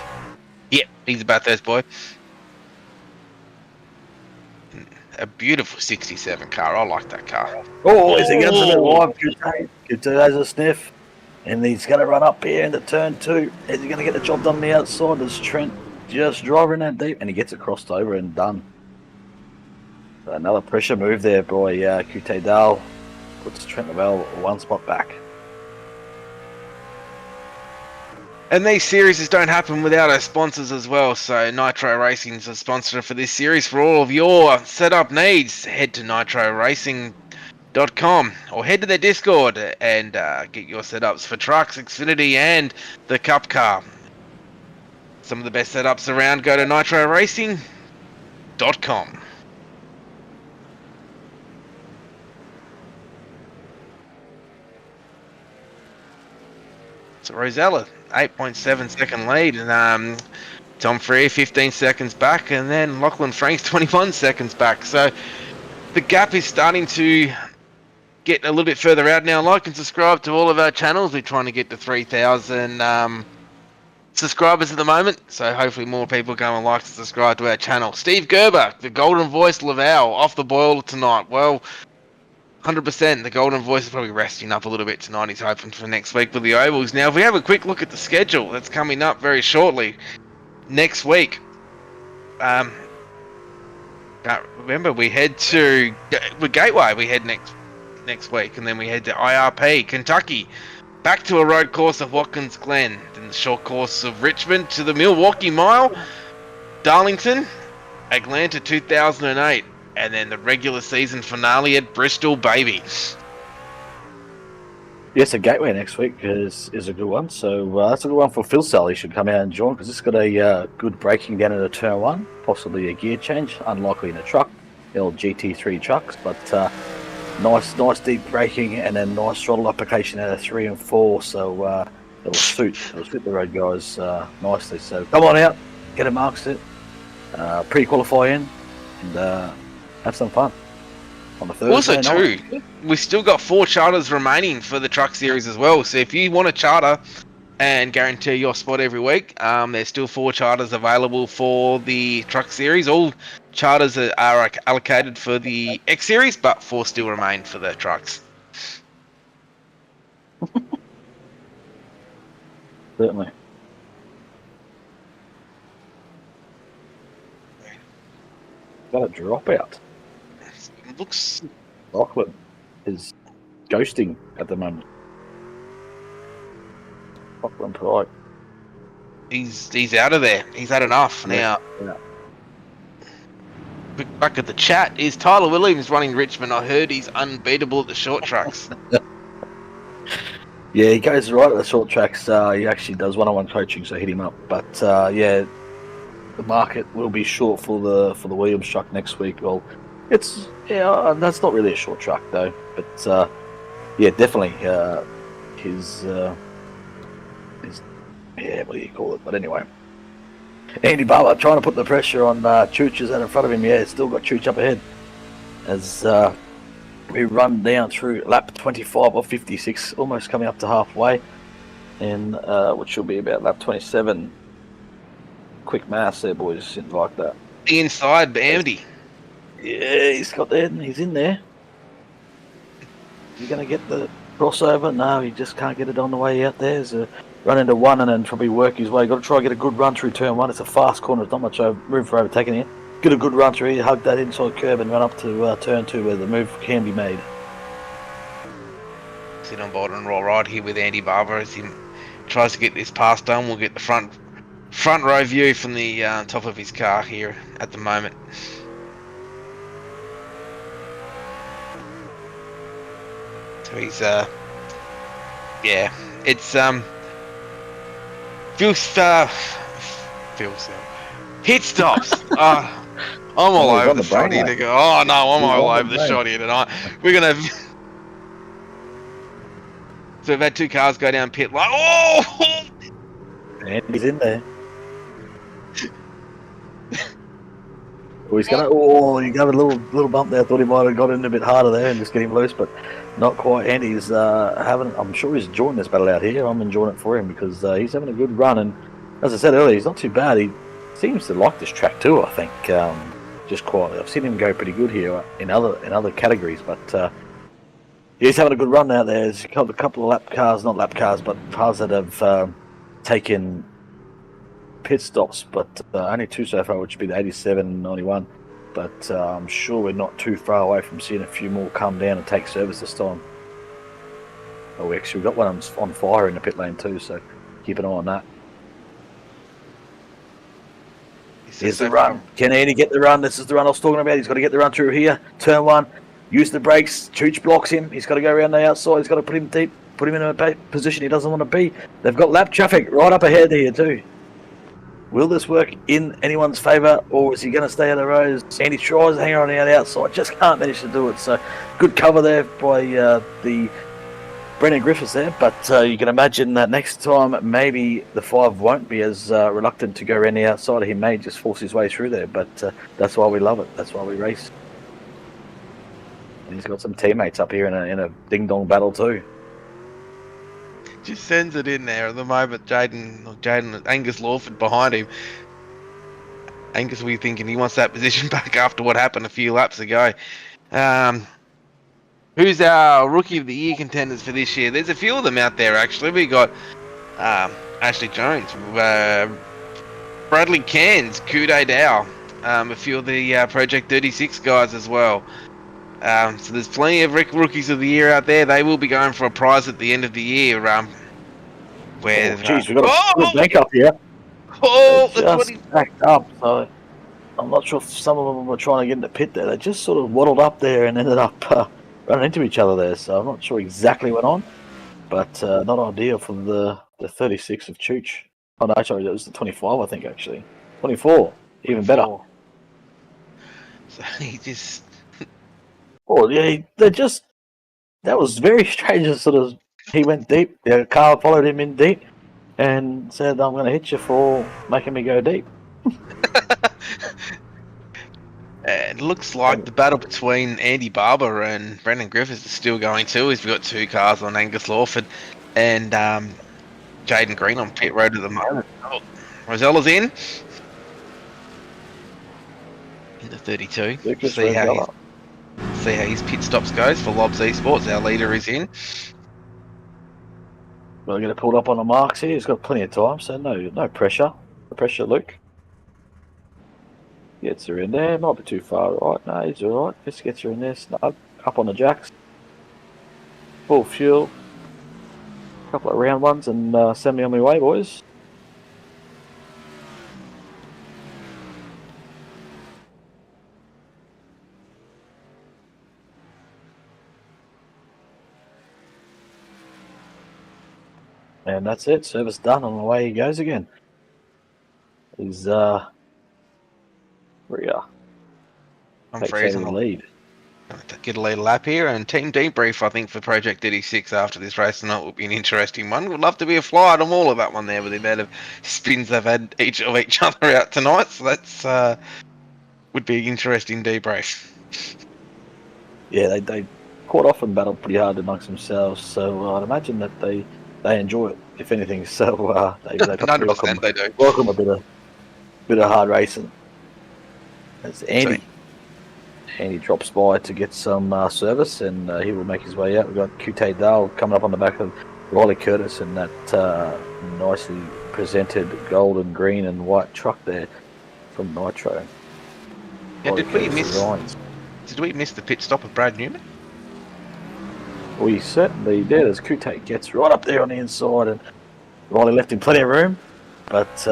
Yeah, he's a Bathurst boy. A beautiful 67 car. I like that car. Oh, is he going to the live? Kute has a sniff. And he's going to run up here into turn 2. Is he going to get the job done on the outside? Does Trent just driving that deep? And he gets it crossed over and done. Another pressure move there by Kute Dahl. Puts Trent Lavelle one spot back. And these series don't happen without our sponsors as well. So Nitro Racing is a sponsor for this series. For all of your setup needs, head to nitroracing.com or head to their Discord and get your setups for trucks, Xfinity and the Cup car. Some of the best setups around. Go to nitroracing.com. So Rosella, 8.7 second lead, and Tom Freer 15 seconds back, and then Lachlan Franks 21 seconds back. So the gap is starting to get a little bit further out now. Like and subscribe to all of our channels. We're trying to get to 3,000 subscribers at the moment, so hopefully more people go and like and subscribe to our channel. Steve Gerber, the Golden Voice Laval, off the boil tonight. Well, 100%. The Golden Voice is probably resting up a little bit tonight. He's hoping for next week with the Ovals. Now, if we have a quick look at the schedule that's coming up very shortly, next week, remember we head to Gateway. We head next week, and then we head to IRP, Kentucky, back to a road course of Watkins Glen, then the short course of Richmond to the Milwaukee Mile, Darlington, Atlanta 2008, and then the regular season finale at Bristol, baby. Yes, a Gateway next week is a good one. So that's a good one for Phil Sally. He should come out and join because it's got a good braking down into turn one, possibly a gear change, unlikely in a truck, the old GT3 trucks, but nice deep braking and then nice throttle application out of 3 and 4. So it'll suit the road guys nicely. So come on out, get a marks it, pre-qualify in, and have some fun. On the Thursday also, night. too, we still got 4 charters remaining for the Truck Series as well. So if you want a charter and guarantee your spot every week, there's still 4 charters available for the Truck Series. All charters are allocated for the X Series, but 4 still remain for the trucks. Certainly. Got a dropout. Looks Lachlan is ghosting at the moment. Lachlan Pride. he's out of there. He's had enough now. Yeah. Quick back at the chat. Is Tyler Williams running Richmond? I heard he's unbeatable at the short tracks. Yeah, he goes right at the short tracks. He actually does one-on-one coaching, so hit him up. But yeah, the market will be short for the Williams truck next week. Well, it's that's not really a short truck though. But yeah, definitely his what do you call it? But anyway, Andy Barber trying to put the pressure on Chooch out in front of him. Yeah, it's still got Chooch up ahead as we run down through lap 25 of 56, almost coming up to halfway, and which will be about lap 27. Quick maths there, boys, something like that. The inside, Andy. Yeah, he's got there. He's in there. You going to get the crossover? No, he just can't get it on the way out there. There's a run into one and then probably work his way. Got to try and get a good run through turn one. It's a fast corner. There's not much room for overtaking here. Get a good run through here, hug that inside curb and run up to turn two where the move can be made. Sit on board and roll right here with Andy Barber as he tries to get this pass done. We'll get the front row view from the top of his car here at the moment. So he's yeah, it's feels hit stops. I'm all over the shot here to go. Oh no, I'm all over the shot here tonight. We're gonna. So we've had 2 cars go down pit lane. Oh! And he's in there. Oh, he's gonna. Oh, he got a little bump there. Thought he might have got in a bit harder there and just get him loose, but not quite. Andy's having. I'm sure he's enjoying this battle out here. I'm enjoying it for him because he's having a good run, and as I said earlier, he's not too bad. He seems to like this track too. I think just quietly. I've seen him go pretty good here in other categories, but he's having a good run out there. There's a couple of not lap cars, but cars that have taken pit stops, but only 2 so far, which would be the 87 and 91. But I'm sure we're not too far away from seeing a few more come down and take service this time. Oh, we actually got one on fire in the pit lane too, so keep an eye on that. Here's the run. Can Andy get the run? This is the run I was talking about. He's got to get the run through here. Turn one. Use the brakes. Chooch blocks him. He's got to go around the outside. He's got to put him deep. Put him in a position he doesn't want to be. They've got lap traffic right up ahead here too. Will this work in anyone's favour, or is he going to stay out of the road? Andy tries to hang on the outside. Just can't manage to do it. So good cover there by the Brendan Griffiths there. But you can imagine that next time maybe the 5 won't be as reluctant to go around the outside. He may just force his way through there. But that's why we love it. That's why we race. And he's got some teammates up here in a ding-dong battle too. Just sends it in there at the moment. Jaden, Angus Lawford behind him. Angus will be thinking he wants that position back after what happened a few laps ago. Who's our Rookie of the Year contenders for this year? There's a few of them out there, actually. We got Ashley Jones, Bradley Cairns, Kude Dow, a few of the Project 36 guys as well. So there's plenty of Rookies of the Year out there. They will be going for a prize at the end of the year. Where Geez, we've got a bank up here. Oh, They're that's what just backed up, so I'm not sure if some of them were trying to get in the pit there. They just sort of waddled up there and ended up running into each other there, so I'm not sure exactly what went on, but not ideal for the 36 of Chooch. Oh no, sorry, it was the 25, I think, actually. 24, even better. So he just... Oh, yeah, that was very strange. Sort of, he went deep, the car followed him in deep, and said, I'm going to hit you for making me go deep. It looks like the battle between Andy Barber and Brendan Griffiths is still going too. We've got two cars on Angus Lawford and Jaden Green on pit road at the moment. Oh, Rosella's in the 32. See how his pit stops goes for Lobs Esports. Our leader is in. We're going to pull up on the marks here. He's got plenty of time, so no pressure. No pressure, Luke. Gets her in there. Might be too far right. No, he's alright. Just gets her in there. Snug. Up on the jacks. Full fuel. Couple of round ones and send me on my way, boys. And that's it. Service done. On the way he goes again. He's I'm takes freezing over the lead. To get a lead lap here, and team debrief I think for Project 36 after this race tonight will be an interesting one. Would love to be a fly on all of that one there with the amount of spins they've had each other out tonight. So that's would be an interesting debrief. Yeah, they quite often battle pretty hard amongst themselves, so I'd imagine that they enjoy it, if anything. So they 100% they do. Welcome a bit of hard racing. That's Andy. Andy drops by to get some service, and he will make his way out. We've got Kute Dale coming up on the back of Riley Curtis in that nicely presented golden, green, and white truck there from Nitro. Yeah, did we miss the pit stop of Brad Newman? We certainly did, as Kute gets right up there on the inside, and Riley left him plenty of room, but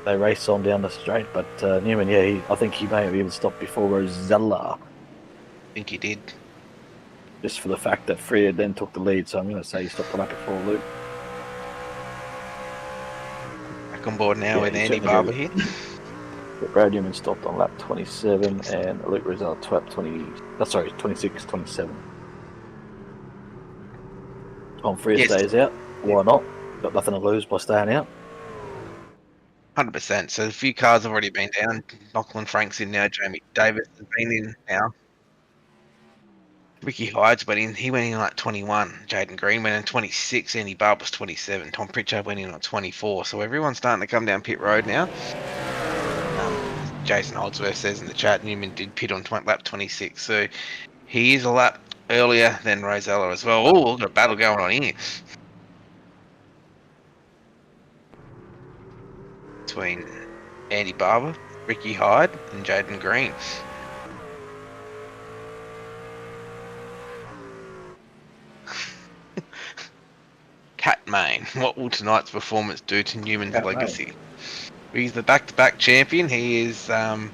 they race on down the straight. But Newman, I think he may have even stopped before Rosella. I think he did. Just for the fact that Freer then took the lead, so I'm going to say he stopped right before Luke. Back on board now with Andy Barber here. Brad Newman stopped on lap 27, and Luke Rosella 26, 27. Tom Freer stays out. Why not? Got nothing to lose by staying out. 100%. So a few cars have already been down. Lachlan Frank's in now. Jamie Davis has been in now. Ricky Hydes went in. He went in like 21. Jaden Green went in 26. Andy Barb was 27. Tom Pritchard went in on 24. So everyone's starting to come down pit road now. Jason Holdsworth says in the chat, Newman did pit on lap 26. So he is a lap earlier than Rosella as well. Oh, we've got a battle going on here. Between Andy Barber, Ricky Hyde, and Jaden Green. Cat Main, what will tonight's performance do to Newman's legacy? He's the back-to-back champion. He is well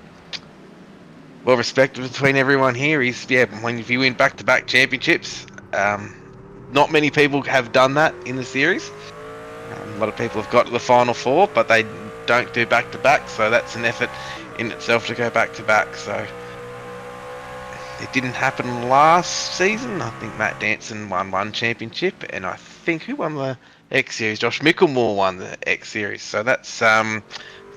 respected between everyone here. If you win back-to-back championships, not many people have done that in the series. A lot of people have got to the final four, but they don't do back-to-back, so that's an effort in itself to go back-to-back. So it didn't happen last season. I think Matt Danson won one championship, and I think who won the X Series? Josh Micklemore won the X Series. So that's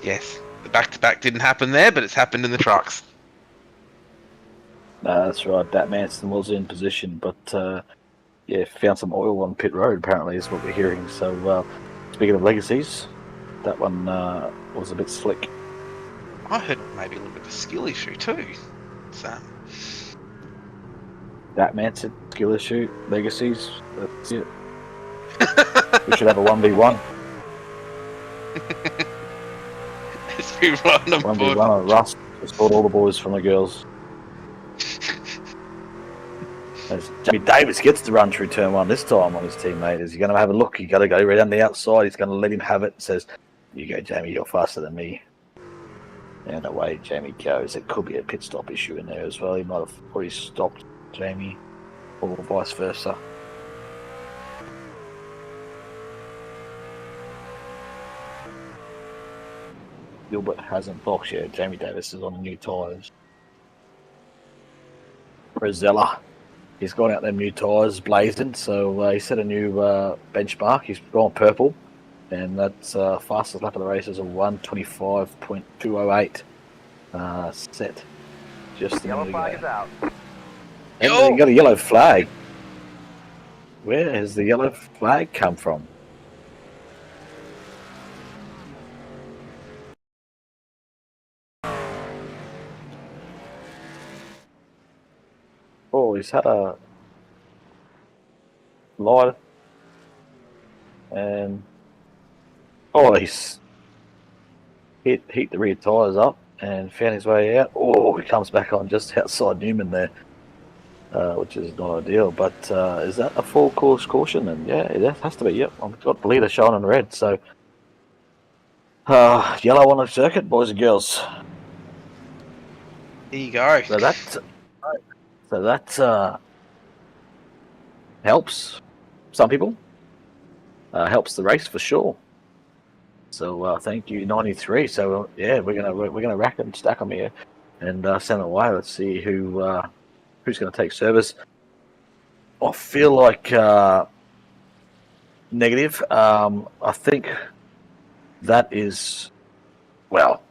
yes, the back-to-back didn't happen there, but it's happened in the trucks. No, that's right. Dat Manson was in position, but found some oil on pit road. Apparently, is what we're hearing. So speaking of legacies, that one was a bit slick. I heard maybe a little bit of a skill issue too. So Dat Manson skill issue. Legacies. That's it. We should have a 1v1. It's been right on 1v1 board. on Rust. Just brought all the boys from the girls. As Jamie Davis gets to run through turn 1 this time on his teammate. Is he going to have a look? You got to go right on the outside. He's going to let him have it. Says, "You go, Jamie. You're faster than me." And away Jamie goes. It could be a pit stop issue in there as well. He might have already stopped Jamie, or vice versa. Gilbert hasn't boxed yet. Jamie Davis is on the new tyres. Rosella. He's gone out them new tyres blazing, so he set a new benchmark. He's gone purple, and that's fastest lap of the race is a 1:25.208 set. Just Yellow flag is out. And you got a yellow flag. Where has the yellow flag come from? Oh, he's had a light, and he's hit the rear tyres up and found his way out. Oh, he comes back on just outside Newman there, which is not ideal. But is that a full course caution? And yeah, it has to be. Yep, I've got the leader showing in red. So yellow on the circuit, boys and girls. There you go. So that helps some people. Helps the race for sure. So thank you, 93. So yeah, we're gonna rack and stack them here and send them away. Let's see who's gonna take service. I feel like negative. I think that is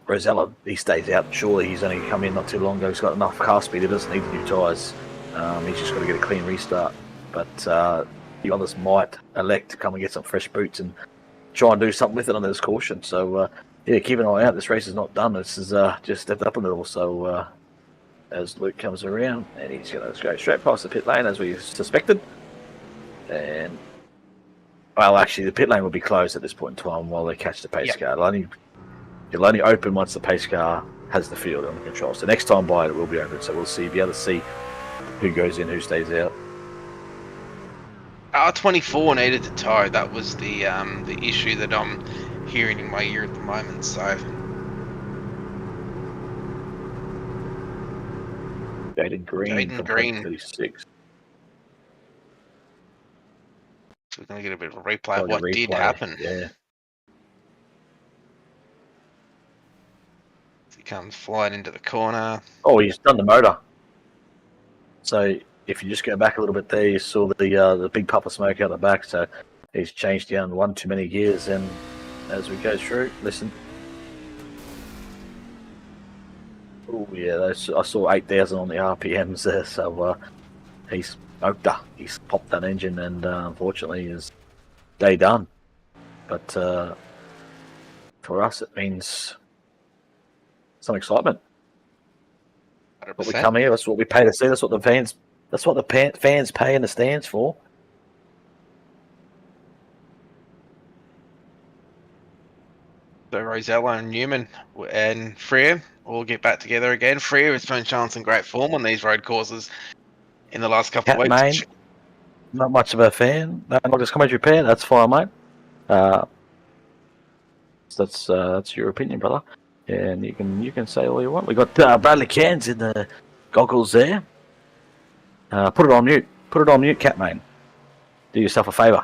Rosella. He stays out. Surely he's only come in not too long ago. He's got enough car speed. He doesn't need new tyres. He's just got to get a clean restart. But the others might elect to come and get some fresh boots and try and do something with it on this caution. So yeah, keep an eye out. This race is not done. This is just stepped up a little. So as Luke comes around, and he's going to go straight past the pit lane as we suspected. And actually, the pit lane will be closed at this point in time while they catch the pace car. It'll only open once the pace car has the field under control. So next time by it will be open. So we'll be able to see who goes in, who stays out. R24 needed to tow. That was the issue that I'm hearing in my ear at the moment. So Jaden Green. Jaden Green. 36. So we're going to get a bit of a replay of what did happen. Yeah. He comes flying into the corner. Oh, he's done the motor. So if you just go back a little bit there, you saw the big puff of smoke out the back. So he's changed down one too many gears. And as we go through, listen. Oh yeah, I saw 8,000 on the RPMs there. So he's smoked her. He's popped that engine, and unfortunately, is day done. But for us, it means some excitement. 100%. What we come here, that's what we pay to see. That's what the fans pay in the stands for. So Rosella and Newman and Freer all get back together again. Freer has been showing some great form on these road courses in the last couple of weeks. Main, not much of a fan. No, not just commentary pair. That's fine, mate. That's your opinion, brother. And you can say all you want. We got Bradley Cairns in the goggles there. Put it on mute. Put it on mute, Catman. Do yourself a favour.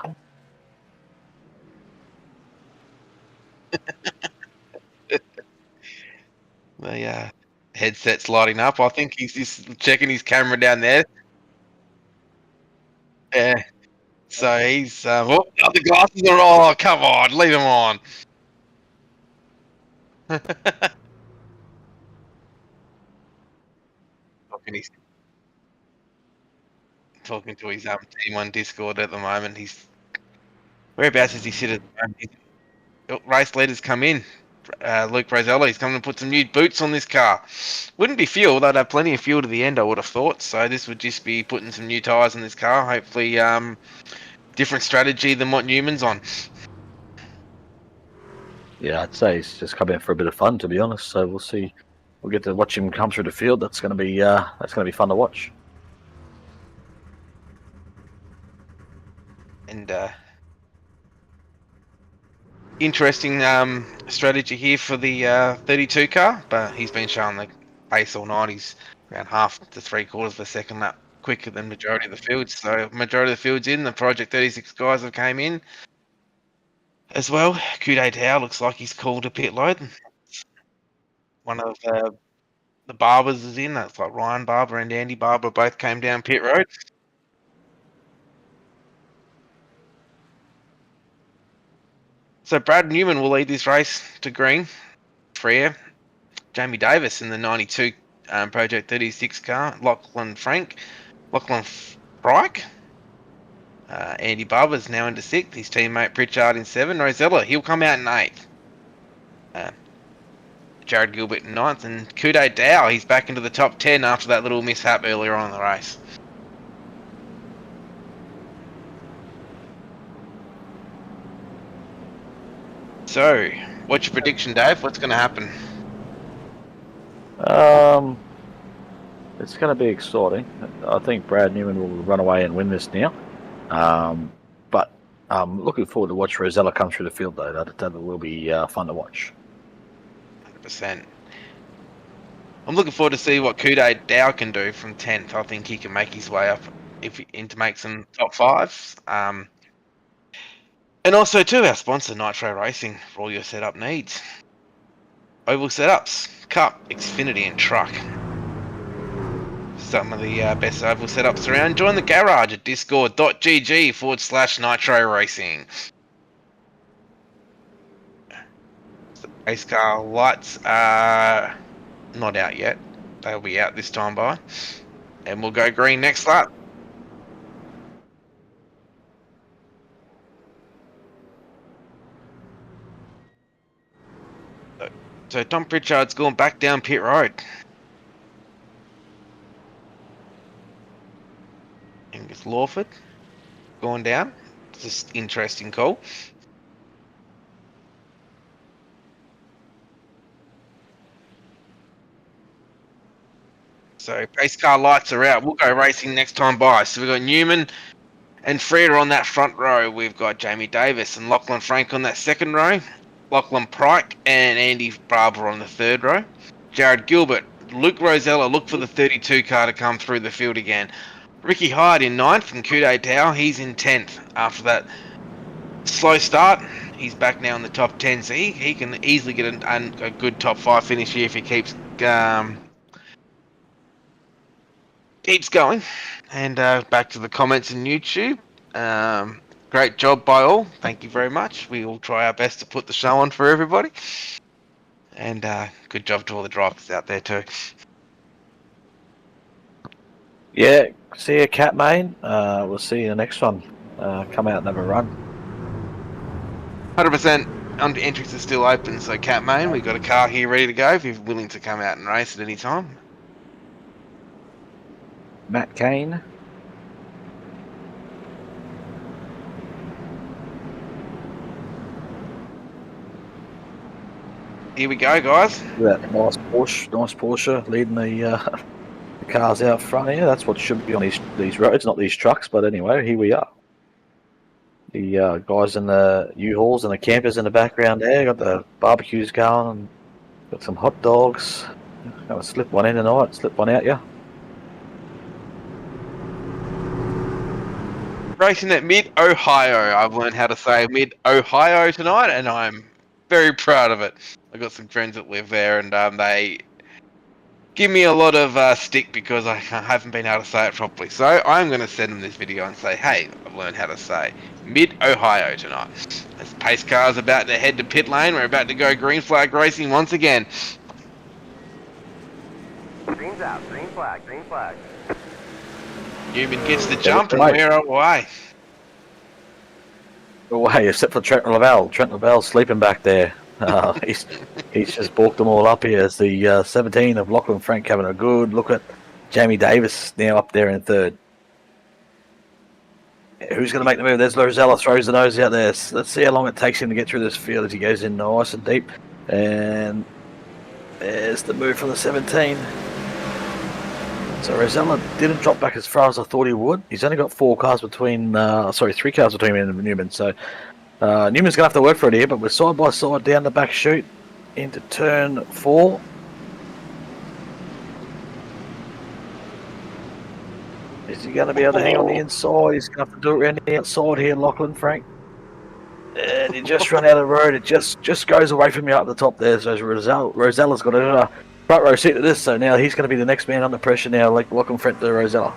The headset's lighting up. I think he's just checking his camera down there. Yeah. So he's the glasses are on. Come on, leave them on. Talking to his team on Discord at the moment. Whereabouts does he sit at the moment? Race leaders come in. Luke Rosella. He's coming to put some new boots on this car. Wouldn't be fuel. They'd have plenty of fuel to the end, I would have thought. So this would just be putting some new tyres on this car. Hopefully, different strategy than what Newman's on. Yeah, I'd say he's just come in for a bit of fun, to be honest. So we'll see. We'll get to watch him come through the field. That's going to be fun to watch. And interesting strategy here for the 32 car, but he's been showing the pace all night. He's around half to 3/4 of a second lap quicker than majority of the fields. So majority of the fields in, the Project 36 guys have came in as well. Kude Tao looks like he's called a pit load. One of the Barbers is in. That's like Ryan Barber and Andy Barber both came down pit road. So Brad Newman will lead this race to green. Freer, Jamie Davis in the 92 Project 36 car. Lachlan Frank, Lachlan Frike. Andy Barber's now into 6th. His teammate Pritchard in 7. Rosella, he'll come out in 8th. Jared Gilbert in 9th. And Kude Dow, he's back into the top 10 after that little mishap earlier on in the race. So, what's your prediction, Dave? What's going to happen? It's going to be exciting. I think Brad Newman will run away and win this now. But I'm looking forward to watch Rosella come through the field, though. That will be fun to watch. 100%. I'm looking forward to see what Kude Dow can do from 10th. I think he can make his way up to make some top 5s. And also, too, our sponsor, Nitro Racing, for all your setup needs. Oval setups, Cup, Xfinity, and Truck. Some of the best oval setups around. Join the garage at discord.gg/Nitro Racing. The race car lights are not out yet. They'll be out this time by. And we'll go green next lap. So Tom Pritchard's gone back down pit road. Angus Lawford gone down. It's just interesting call. So pace car lights are out. We'll go racing next time by. So we've got Newman and Freer on that front row. We've got Jamie Davis and Lachlan Frank on that second row. Lachlan Pryke and Andy Barber on the third row. Jared Gilbert, Luke Rosella, look for the 32 car to come through the field again. Ricky Hyde in 9th and Kude Tao, he's in 10th after that slow start. He's back now in the top 10, so he can easily get a good top 5 finish here if he keeps going. And back to the comments in YouTube. Great job by all. Thank you very much. We will try our best to put the show on for everybody. And good job to all the drivers out there too. Yeah, see you, Cat Main. We'll see you in the next one. Come out and have a run. 100% entries are still open, so Cat Main, we've got a car here ready to go if you're willing to come out and race at any time. Matt Kane. Here we go, guys. That nice Porsche leading the cars out front here. That's what should be on these roads, not these trucks. But anyway, here we are. The guys in the U-Hauls and the campers in the background there. Got the barbecues going and got some hot dogs. Going to slip one in tonight, slip one out, yeah. Racing at Mid-Ohio. I've learned how to say Mid-Ohio tonight, and I'm very proud of it. I've got some friends that live there, and they give me a lot of stick because I haven't been able to say it properly. So I'm going to send them this video and say, hey, I've learned how to say Mid-Ohio tonight. As pace car's about to head to pit lane, we're about to go green flag racing once again. Green's out, green flag, green flag. Newman gets the jump and we're away. Away, except for Trent Lavelle. Trent Lavelle's sleeping back there. He's just balked them all up here. As the 17 of Lachlan Frank having a good look at Jamie Davis now up there in third. Who's going to make the move? There's Rosella, throws the nose out there. Let's see how long it takes him to get through this field as he goes in nice and deep. And there's the move from the 17. So Rosella didn't drop back as far as I thought he would. He's only got 3 cars between him and Newman. So Newman's going to have to work for it here, but we're side by side down the back chute into turn 4. Is he going to be able to hang on the inside? He's going to have to do it around the outside here, Lachlan Frank. And he just run out of the road. It just goes away from you up the top there. So Rosella's got a front row seat to this. So now he's going to be the next man under pressure now, like Lachlan Frank to Rosella.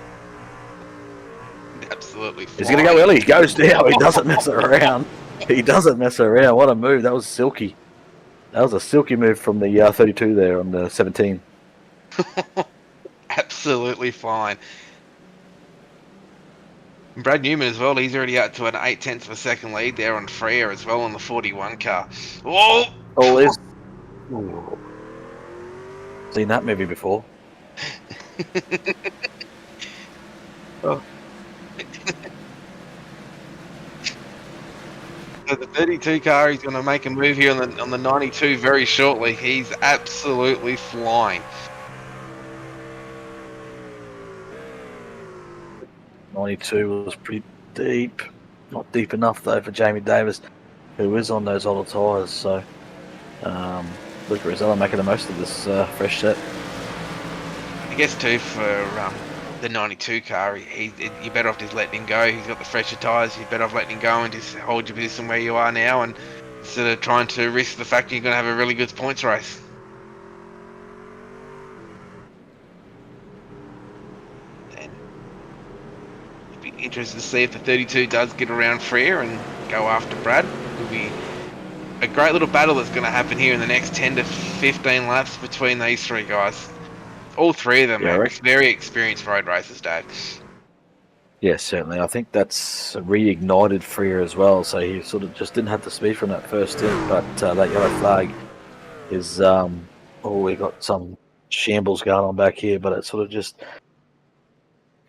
Absolutely. He's going to go early. He goes down. He doesn't mess around. He doesn't mess around. What a move. That was silky. That was a silky move from the 32 there on the 17. Absolutely fine. Brad Newman as well, he's already out to an 0.8 of a second lead there on Freya as well on the 41 car. Whoa! Oh, there's... Seen that movie before. Oh. So the 32 car, he's going to make a move here on the 92 very shortly. He's absolutely flying. 92 was pretty deep. Not deep enough though for Jamie Davis, who is on those older tyres. So Luke Rosella making the most of this fresh set. I guess too for the 92 car, you're better off just letting him go. He's got the fresher tyres. You're better off letting him go and just hold your position where you are now, and instead of trying to risk the fact you're going to have a really good points race. Interested to see if the 32 does get around Freya and go after Brad. It'll be a great little battle that's going to happen here in the next 10 to 15 laps between these 3 guys. All 3 of them are very experienced road racers, Dave. Yes, certainly. I think that's reignited Freya as well. So he sort of just didn't have the speed from that first stint, but that yellow flag is we got some shambles going on back here, but it sort of just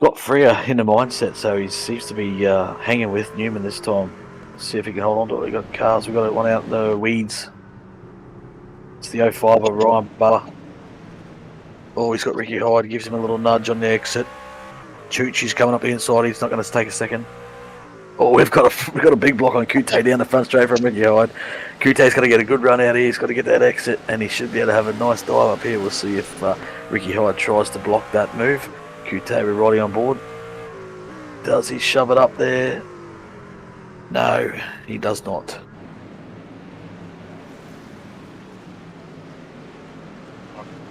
got Freya in the mindset, so he seems to be hanging with Newman this time. Let's see if he can hold on to it. We've got cars, we've got one out in the weeds. It's the 05 of Ryan Butler. Oh, he's got Ricky Hyde, gives him a little nudge on the exit. Chuchi's coming up the inside, he's not going to take a second. Oh, we've got a big block on Kute down the front straight from Ricky Hyde. Kute's got to get a good run out here, he's got to get that exit, and he should be able to have a nice dive up here. We'll see if Ricky Hyde tries to block that move. Kute, we're riding on board. Does he shove it up there? No, he does not.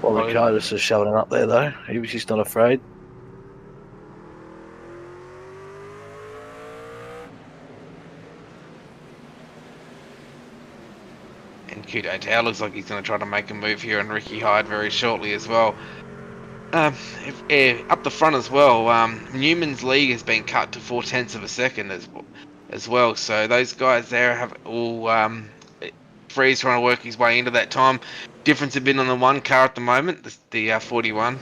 Well, Ricardo's just shoving it up there though. He was just not afraid. And Kute Tao looks like he's going to try to make a move here on Ricky Hyde very shortly as well. Up the front as well, Newman's lead has been cut to 0.4 of a second as well. So those guys there have all Freya's trying to work his way into that time. Difference have been on the 1 car at the moment, the 41.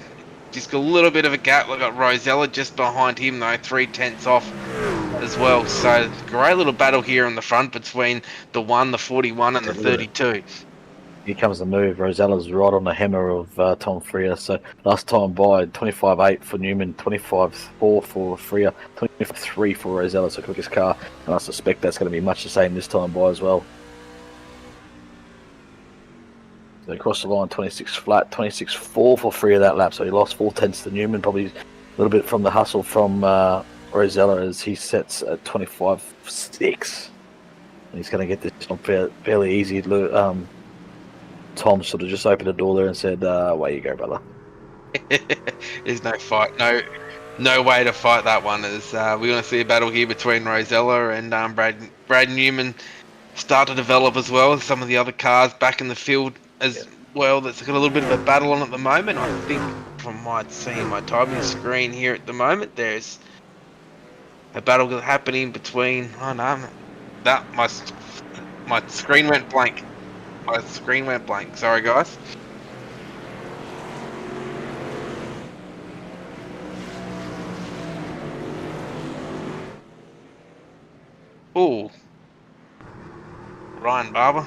Just got a little bit of a gap. We've got Rosella just behind him though, 0.3 off as well. So great little battle here on the front between the 1, the 41 and the 32. Here comes the move. Rosella's right on the hammer of Tom Freya. So last time by 25.8 for Newman, 25.4 for Freya, 25.3 for Rosella. So quickest car, and I suspect that's going to be much the same this time by as well. So across the line, 26 flat, 26.4 for Freya that lap. So he lost 0.4 to Newman, probably a little bit from the hustle from Rosella as he sets at 25.6. And he's going to get this on fairly easy. Tom sort of just opened the door there and said, away you go, brother. There's no fight, no way to fight that one. We're going to see a battle here between Rosella and Brad Newman start to develop as well. Some of the other cars back in the field as well. That's got a little bit of a battle on at the moment. I think from what seeing my timing screen here at the moment, there's a battle happening between. Oh no, that my screen went blank. My screen went blank. Sorry, guys. Ooh. Ryan Barber.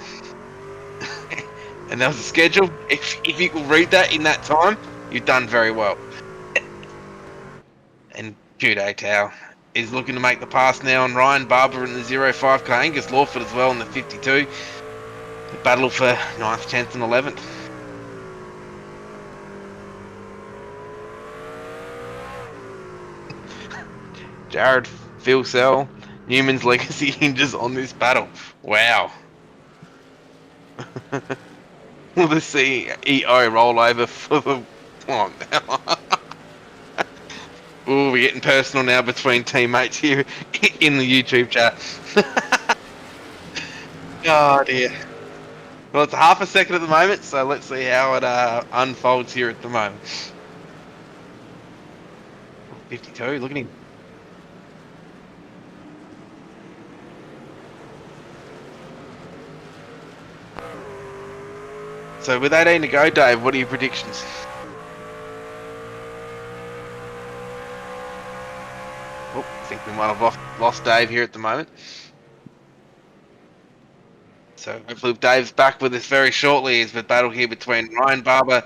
And that was the schedule. If you can read that in that time, you've done very well. And Jude Tao is looking to make the pass now on Ryan Barber in the 05 car. Angus Lawford as well in the 52. The battle for 9th, 10th and 11th. Jared, Phil Sell, Newman's legacy hinges on this battle. Wow. Will the CEO roll over for the... Oh, now. Ooh, we're getting personal now between teammates here in the YouTube chat. Oh dear. Well, it's half a second at the moment, so let's see how it unfolds here at the moment. 52, look at him. So with 18 to go, Dave, what are your predictions? Oh, I think we might have lost Dave here at the moment. So hopefully Dave's back with us very shortly as the battle here between Ryan Barber,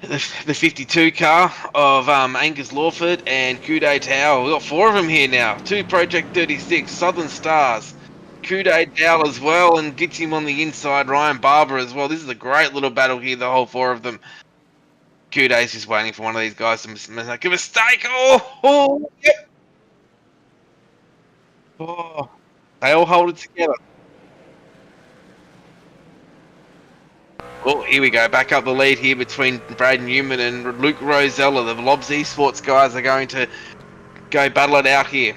the 52 car of Angus Lawford, and Kude Tao. We've got 4 of them here now. 2 Project 36, Southern Stars. Kude Tao as well, and gets him on the inside, Ryan Barber as well. This is a great little battle here, the whole 4 of them. Kude's just waiting for one of these guys to make a mistake. Oh, yep. Oh, they all hold it together. Oh, here we go. Back up the lead here between Brad Newman and Luke Rosella. The Lobs Esports guys are going to go battle it out here.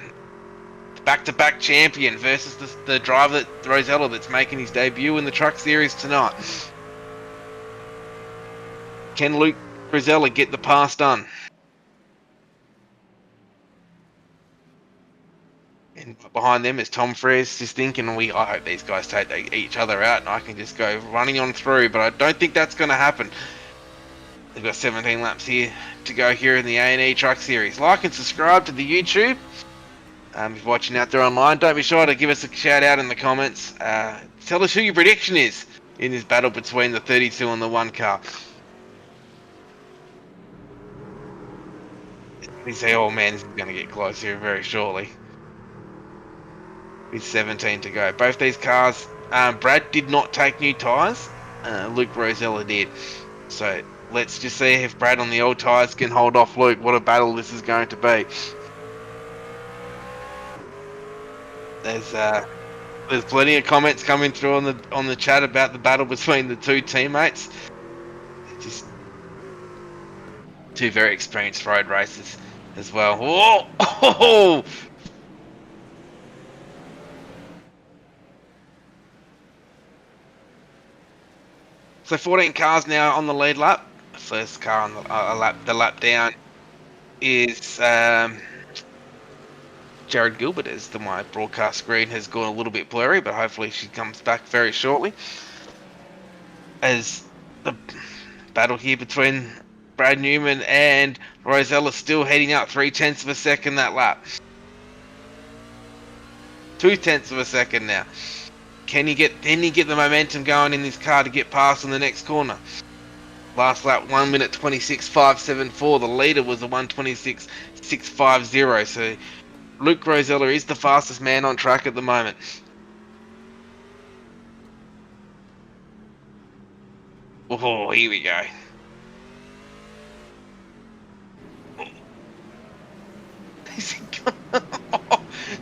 Back-to-back champion versus the driver, Rosella, that's making his debut in the Truck Series tonight. Can Luke Rosella get the pass done? And behind them is Tom Frears just thinking, I hope these guys take each other out and I can just go running on through, but I don't think that's going to happen. They've got 17 laps here to go here in the A&E Truck Series. Like and subscribe to the YouTube. If you're watching out there online, don't be shy to give us a shout out in the comments. Tell us who your prediction is in this battle between the 32 and the 1 car. We say, oh man, this is going to get close here very shortly. With 17 to go. Both these cars, Brad did not take new tyres. Luke Rosella did. So let's just see if Brad on the old tyres can hold off Luke. What a battle this is going to be. There's plenty of comments coming through on the chat about the battle between the 2 teammates. Just 2 very experienced road racers as well. Whoa! Oh! So 14 cars now on the lead lap. The first car on the lap down is Jared Gilbert, as my broadcast screen has gone a little bit blurry, but hopefully she comes back very shortly. As the battle here between Brad Newman and Rosella still heading up 0.3 of a second that lap. 0.2 of a second now. Can he get the momentum going in this car to get past in the next corner? Last lap 1 minute 26.574. The leader was a 1:26.650. So Luke Rosella is the fastest man on track at the moment. Oh, here we go.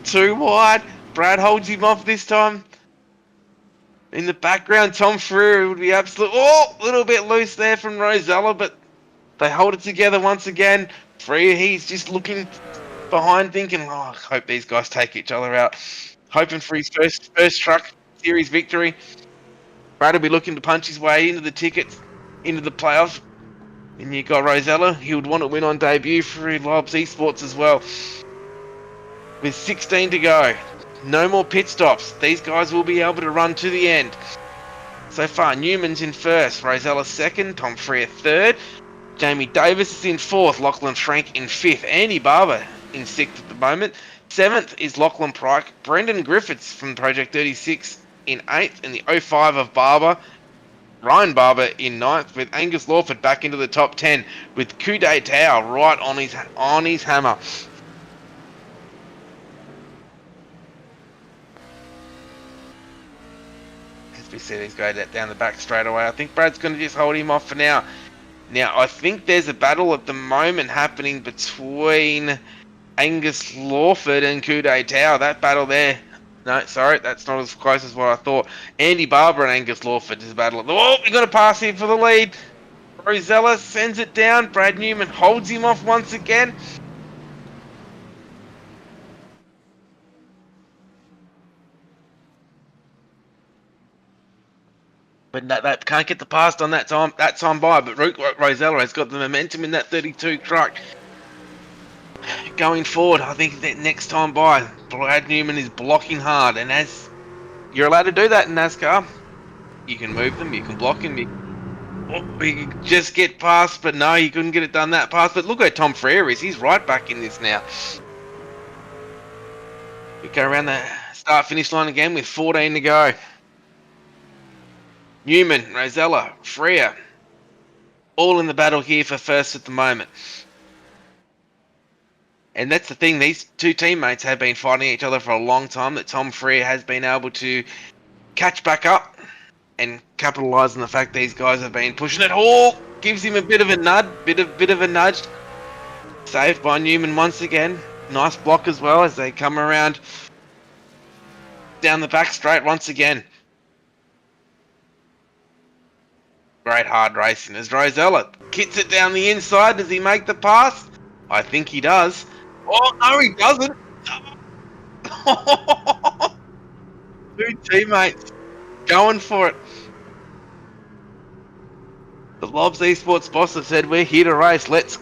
Too wide. Brad holds him off this time. In the background, Tom Freer would be absolute. Oh, a little bit loose there from Rosella, but they hold it together once again. Freer, he's just looking behind, thinking, oh, I hope these guys take each other out. Hoping for his first Truck Series victory. Brad will be looking to punch his way into the tickets, into the playoffs. And you got Rosella. He would want to win on debut for Lobs Esports as well. With 16 to go. No more pit stops. These guys will be able to run to the end. So far, Newman's in first, Rosella second, Tom Freer third, Jamie Davis is in fourth, Lachlan Frank in fifth, Andy Barber in sixth at the moment. Seventh is Lachlan Pryke, Brendan Griffiths from Project 36 in eighth, and the 05 of Barber, Ryan Barber in ninth, with Angus Lawford back into the top 10 with Coup d'Etat right on his hammer. As we see these go down the back straight away, I think Brad's going to just hold him off for now. Now, I think there's a battle at the moment happening between Angus Lawford and Coup d'Etat. That battle there. No, sorry, that's not as close as what I thought. Andy Barber and Angus Lawford is a battle. Oh, you're going to pass him for the lead. Rosella sends it down. Brad Newman holds him off once again. But that can't get the pass on that time by. But Rosella has got the momentum in that 32 truck. Going forward, I think that next time by, Brad Newman is blocking hard, and as you're allowed to do that in NASCAR, you can move them, you can block them, you can just get past. But no, he couldn't get it done that pass. But look where Tom Freer is; he's right back in this now. We go around the start-finish line again with 14 to go. Newman, Rosella, Freer, all in the battle here for first at the moment. And that's the thing, these two teammates have been fighting each other for a long time, that Tom Freer has been able to catch back up and capitalise on the fact these guys have been pushing it. Oh, gives him a bit of a nudge. Saved by Newman once again. Nice block as well as they come around down the back straight once again. Great hard racing as Rosella kits it down the inside. Does he make the pass? I think he does. Oh, no, he doesn't. Two teammates going for it. The Lobs Esports boss have said, we're here to race. Let's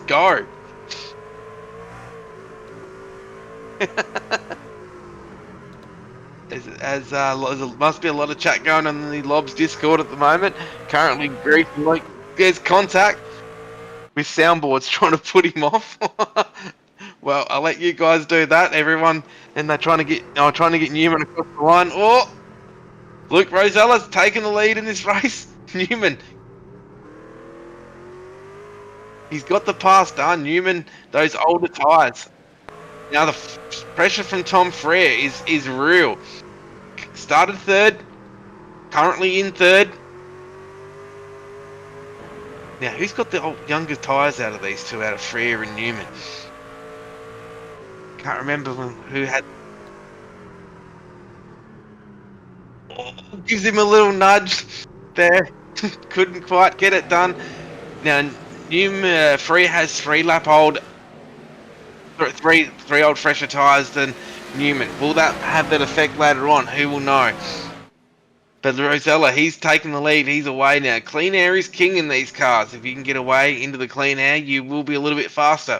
go. There must be a lot of chat going on in the Lobs Discord at the moment. Currently, there's contact with soundboards trying to put him off. Well, I'll let you guys do that, everyone. And they're trying to get Newman across the line. Oh, Luke Rosella's taking the lead in this race. Newman, he's got the pass done. Newman, those older tyres. Now the pressure from Tom Freer is real. Started third, currently in third. Now, who's got the younger tyres out of these two, out of Freer and Newman? Can't remember who had... Oh, gives him a little nudge there. Couldn't quite get it done. Now, Freer has three old fresher tyres than Newman. Will that have that effect later on? Who will know? But Rosella, he's taking the lead. He's away now. Clean air is king in these cars. If you can get away into the clean air, you will be a little bit faster.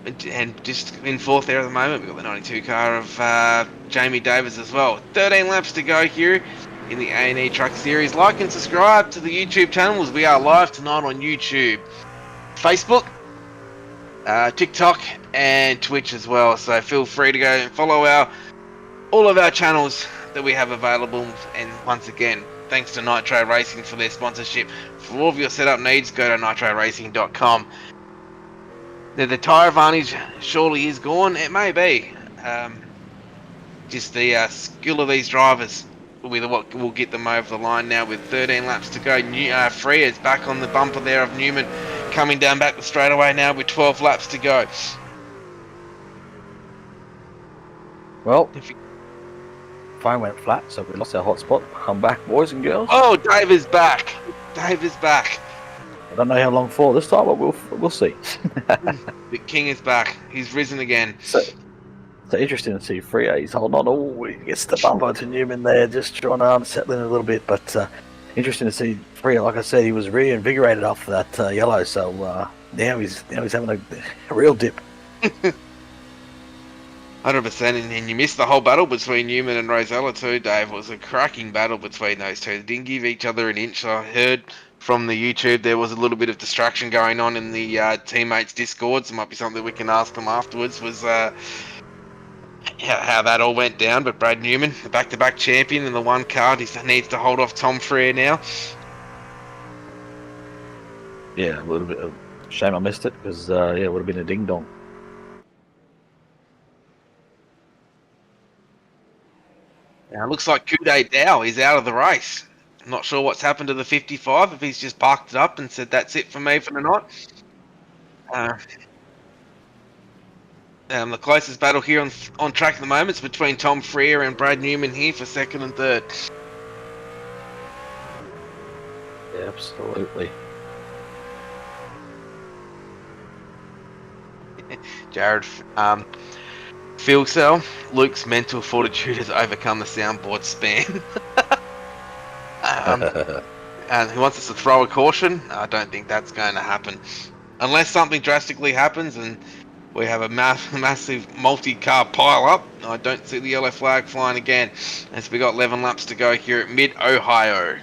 And just in fourth there at the moment, we've got the 92 car of Jamie Davis as well. 13 laps to go here in the A&E Truck Series. Like and subscribe to the YouTube channel as we are live tonight on YouTube, Facebook, TikTok, and Twitch as well. So feel free to go and follow all of our channels that we have available. And once again, thanks to Nitro Racing for their sponsorship. For all of your setup needs, go to nitroracing.com. Now, the tyre advantage surely is gone. It may be. Just the skill of these drivers will be what will get them over the line now with 13 laps to go. Freer is back on the bumper there of Newman, coming down back the straightaway now with 12 laps to go. Well, phone went flat, so we lost our hotspot. I'm back, boys and girls. Oh, Dave is back. Dave is back. I don't know how long for this time, but we'll see. The king is back. He's risen again. So interesting to see Freer. He's holding on. Oh, he gets the bumper to Newman there, just trying to unsettle him a little bit. But interesting to see Freer. Like I said, he was reinvigorated after that yellow. So now he's having a real dip. 100%, and you missed the whole battle between Newman and Rosella too, Dave. It was a cracking battle between those two. They didn't give each other an inch. I heard from the YouTube there was a little bit of distraction going on in the teammates' discords. It might be something we can ask them afterwards. Was how that all went down. But Brad Newman, the back-to-back champion in the one card, he needs to hold off Tom Freer now. Yeah, a little bit of shame I missed it because it would have been a ding dong. Now, it looks like Kude Dow is out of the race. I'm not sure what's happened to the 55, if he's just parked it up and said, that's it for me for the night. The closest battle here on track at the moment is between Tom Freer and Brad Newman here for second and third. Yeah, absolutely. Jared, field cell. Luke's mental fortitude has overcome the soundboard span. And he wants us to throw a caution. I don't think that's going to happen. Unless something drastically happens and we have a massive multi-car pile-up, I don't see the yellow flag flying again. As we got 11 laps to go here at Mid-Ohio.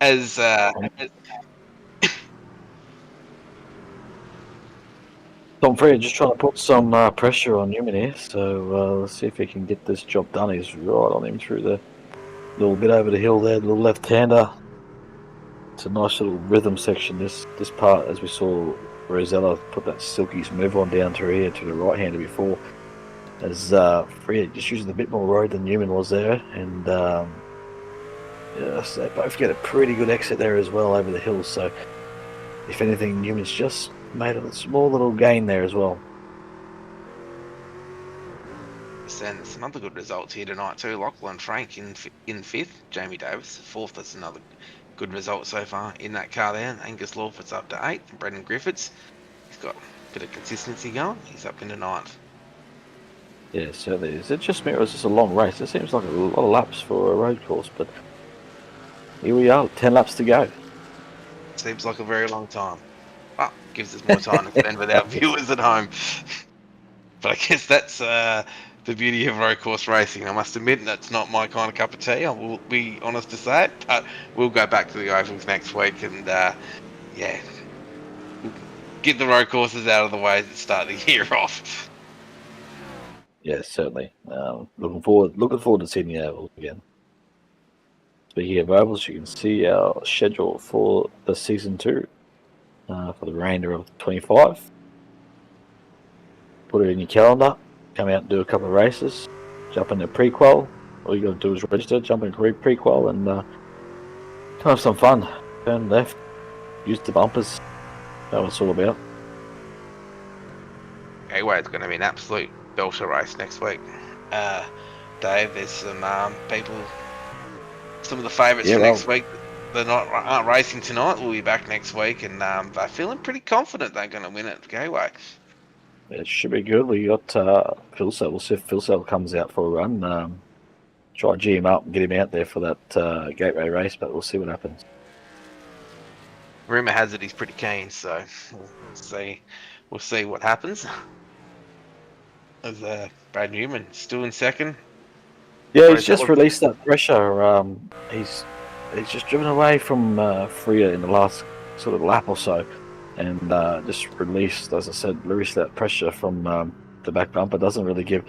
as Tom Freer just trying to put some pressure on Newman here, so let's see if he can get this job done. He's right on him through the little bit over the hill there, little left-hander. It's a nice little rhythm section, this part, as we saw Rosella put that silky smooth on down through here to the right-hander before. As Freer just using a bit more road than Newman was there, and yes, they both get a pretty good exit there as well over the hill, so if anything, Newman's just made a small little gain there as well. And some other good results here tonight too. Lachlan Frank in fifth, Jamie Davis fourth. That's another good result so far in that car there. And Angus Lawford's up to eighth. And Brendan Griffiths, he's got a bit of consistency going. He's up into ninth. Yeah, certainly is. It just mirrors just a long race. It seems like a lot of laps for a road course, but here we are, 10 laps to go. Seems like a very long time. Well, gives us more time to spend with our viewers at home. But I guess that's the beauty of road course racing. I must admit that's not my kind of cup of tea. I will be honest to say it, but we'll go back to the ovals next week and yeah, get the road courses out of the way to start the year off. Yeah, certainly. Looking forward to seeing the ovals again. Speaking of ovals, you can see our schedule for the season 2 for the remainder of 25. Put it in your calendar. Come out and do a couple of races. Jump into pre-qual. All you got to do is register, jump into pre-qual, and kind of have some fun. Turn left, use the bumpers. That's what it's all about. Anyway, it's going to be an absolute belter race next week. Dave, there's some people, some of the favourites for next week. They're aren't racing tonight. We'll be back next week, and they're feeling pretty confident they're going to win it. Gateway. It should be good. We got Phil Sell. We'll see if Phil Sell comes out for a run. Try to G him up and get him out there for that Gateway race, but we'll see what happens. Rumour has it he's pretty keen, so we'll see what happens. As Brad Newman still in second. Yeah, he's just released that pressure. He's just driven away from Freer in the last sort of lap or so. And just released, as I said, that pressure from the back bumper. Doesn't really give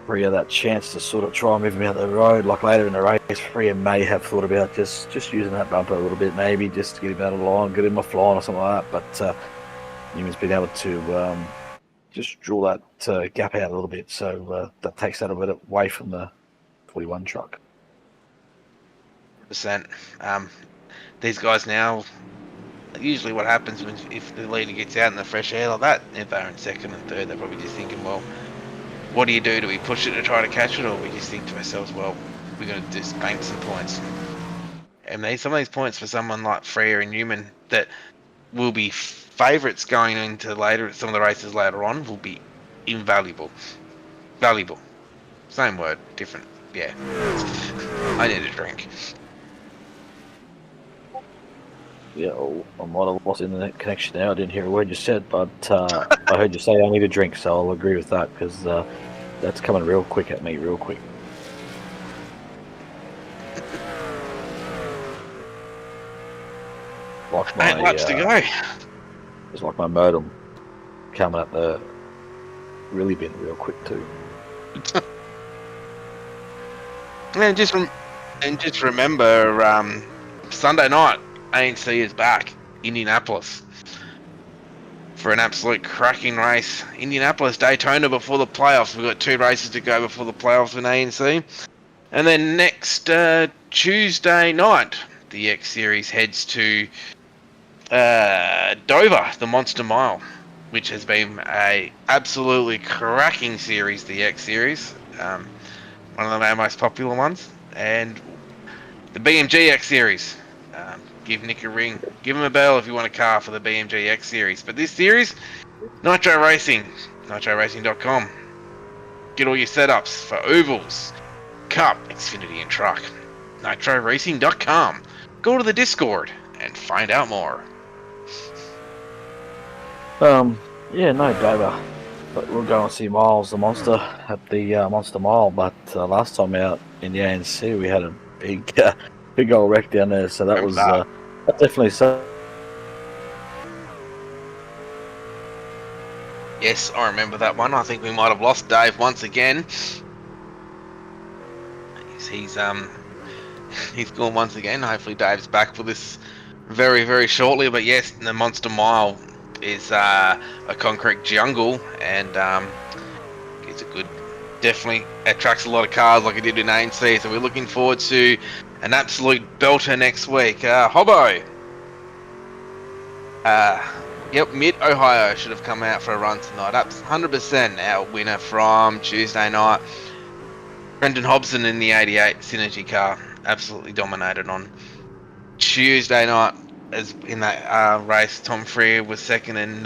Freer that chance to sort of try and move him out the road. Like later in the race, Freer may have thought about just using that bumper a little bit, maybe just to get him out of the line, get him offline or something like that. But Newman's been able to just draw that gap out a little bit, so that takes that a bit away from the 41 truck. %. These guys now. Usually what happens if the leader gets out in the fresh air like that, if they're in second and third, they're probably just thinking, well, what do you do? Do we push it to try to catch it, or we just think to ourselves, well, we're going to just bank some points? And some of these points for someone like Freer and Newman that will be favourites going into some of the races later on will be invaluable. Valuable. Same word, different. Yeah. I need a drink. Yeah, I might have lost internet connection now. I didn't hear a word you said, but I heard you say I need a drink, so I'll agree with that because that's coming real quick at me, real quick. Like my, 8 laps to go. it's like my modem coming at the really bin real quick too. And just remember, Sunday night, ANC is back, Indianapolis, for an absolute cracking race. Indianapolis, Daytona before the playoffs. We've got 2 races to go before the playoffs in ANC. And then next Tuesday night, the X Series heads to Dover, the Monster Mile, which has been a absolutely cracking series, the X Series. One of our most popular ones. And the BMG X Series. Give Nick a ring. Give him a bell if you want a car for the BMG X Series. But this series, Nitro Racing, nitroracing.com. Get all your setups for ovals, Cup, Xfinity and Truck. nitroracing.com. Go to the Discord and find out more. Yeah, no, Dover. But we'll go and see Miles the Monster at the Monster Mile. But last time out in the ANC, we had a big old wreck down there. So that was that's definitely so. Yes, I remember that one. I think we might have lost Dave once again. He's gone once again. Hopefully Dave's back for this very, very shortly. But yes, the Monster Mile is a concrete jungle, and it's a good, definitely attracts a lot of cars like it did in ANC. So we're looking forward to an absolute belter next week. Hobbo. Yep, Mid-Ohio should have come out for a run tonight. Up 100% our winner from Tuesday night. Brendan Hobson in the 88 Synergy car. Absolutely dominated on Tuesday night. As in that race, Tom Freer was second and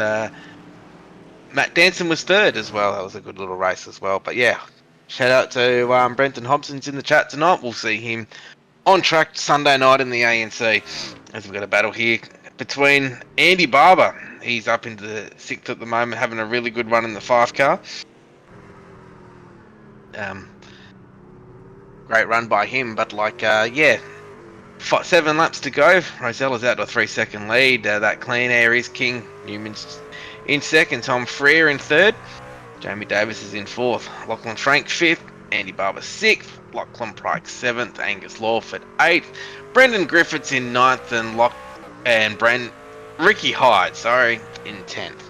Matt Danson was third as well. That was a good little race as well. But yeah, shout out to Brenton Hobson's in the chat tonight. We'll see him on track Sunday night in the ANC as we've got a battle here between Andy Barber. He's up into the 6th at the moment, having a really good run in the 5 car. Great run by him, but 7 laps to go. Rosella's out to a 3-second lead. That clean air is king. Newman's in 2nd. Tom Freer in 3rd. Jamie Davis is in 4th. Lachlan Frank 5th. Andy Barber 6th. Lachlan Pryke 7th. Angus Lawford 8th. Brendan Griffiths in 9th. And Ricky Hyde, in 10th.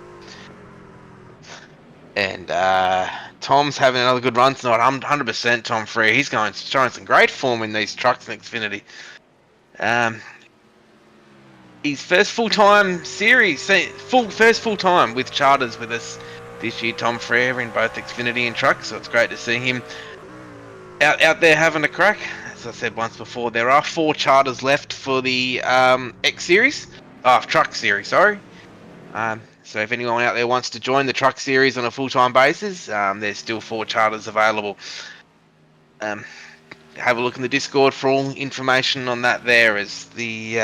And Tom's having another good run tonight. 100% Tom Freer. He's showing some great form in these trucks in Xfinity. His first full-time series, first full-time with charters with us this year, Tom Freer, in both Xfinity and truck. So it's great to see him out there having a crack. As I said once before, there are 4 charters left for the X Series, Truck Series, sorry. So if anyone out there wants to join the Truck Series on a full-time basis, there's still 4 charters available. Have a look in the Discord for all information on that. There is the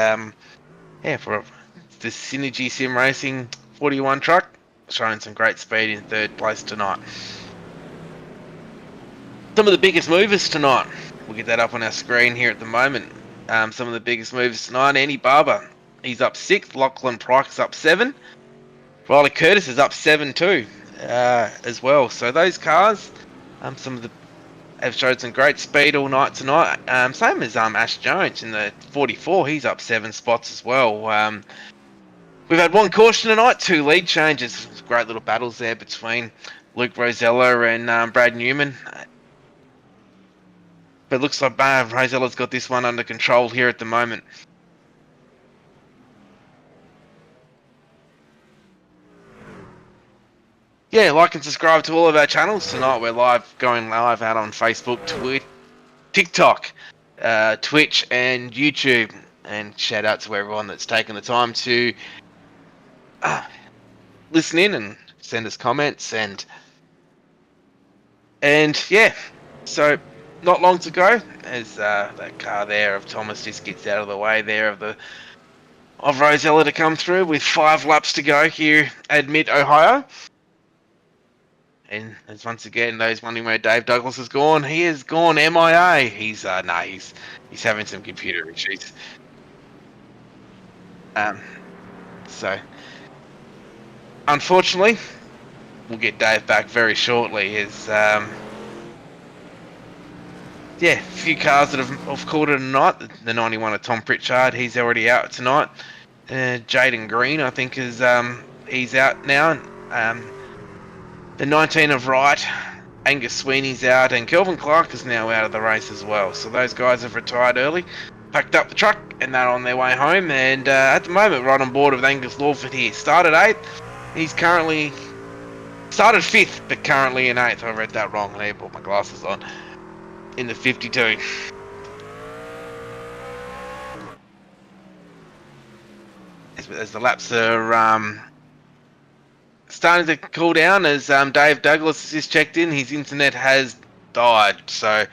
for the Synergy Sim Racing 41 truck, showing some great speed in 3rd place tonight. Some of the biggest movers tonight. We'll get that up on our screen here at the moment. Some of the biggest movers tonight. Andy Barber, he's up 6th. Lachlan Pryke's up 7. Riley Curtis is up 7 too, as well. So those cars, some of the have showed some great speed all night tonight. Same as Ash Jones in the 44. He's up 7 spots as well. We've had 1 caution tonight, 2 lead changes. Great little battles there between Luke Rosella and Brad Newman. But it looks like Rosella's got this one under control here at the moment. Yeah, like and subscribe to all of our channels. Tonight we're going live out on Facebook, TikTok, Twitch and YouTube. And shout out to everyone that's taken the time to listen in and send us comments. And yeah, so not long to go as that car there of Thomas just gets out of the way there of the of Rosella to come through with 5 laps to go here at Mid-Ohio. And as once again, those wondering where Dave Douglas has gone, he has gone MIA. He's having some computer issues. So unfortunately, we'll get Dave back very shortly. A few cars that have called it tonight. The 91 of Tom Pritchard, he's already out tonight. Jaden Green, I think, is he's out now. The 19 of Wright, Angus Sweeney's out, and Kelvin Clark is now out of the race as well. So those guys have retired early, packed up the truck, and they're on their way home. And at the moment, right on board with Angus Lawford here. Started 8th. He's currently started 5th, but currently in 8th. I read that wrong. I put my glasses on. In the 52. As the laps are starting to cool down, as Dave Douglas has just checked in, his internet has died. So,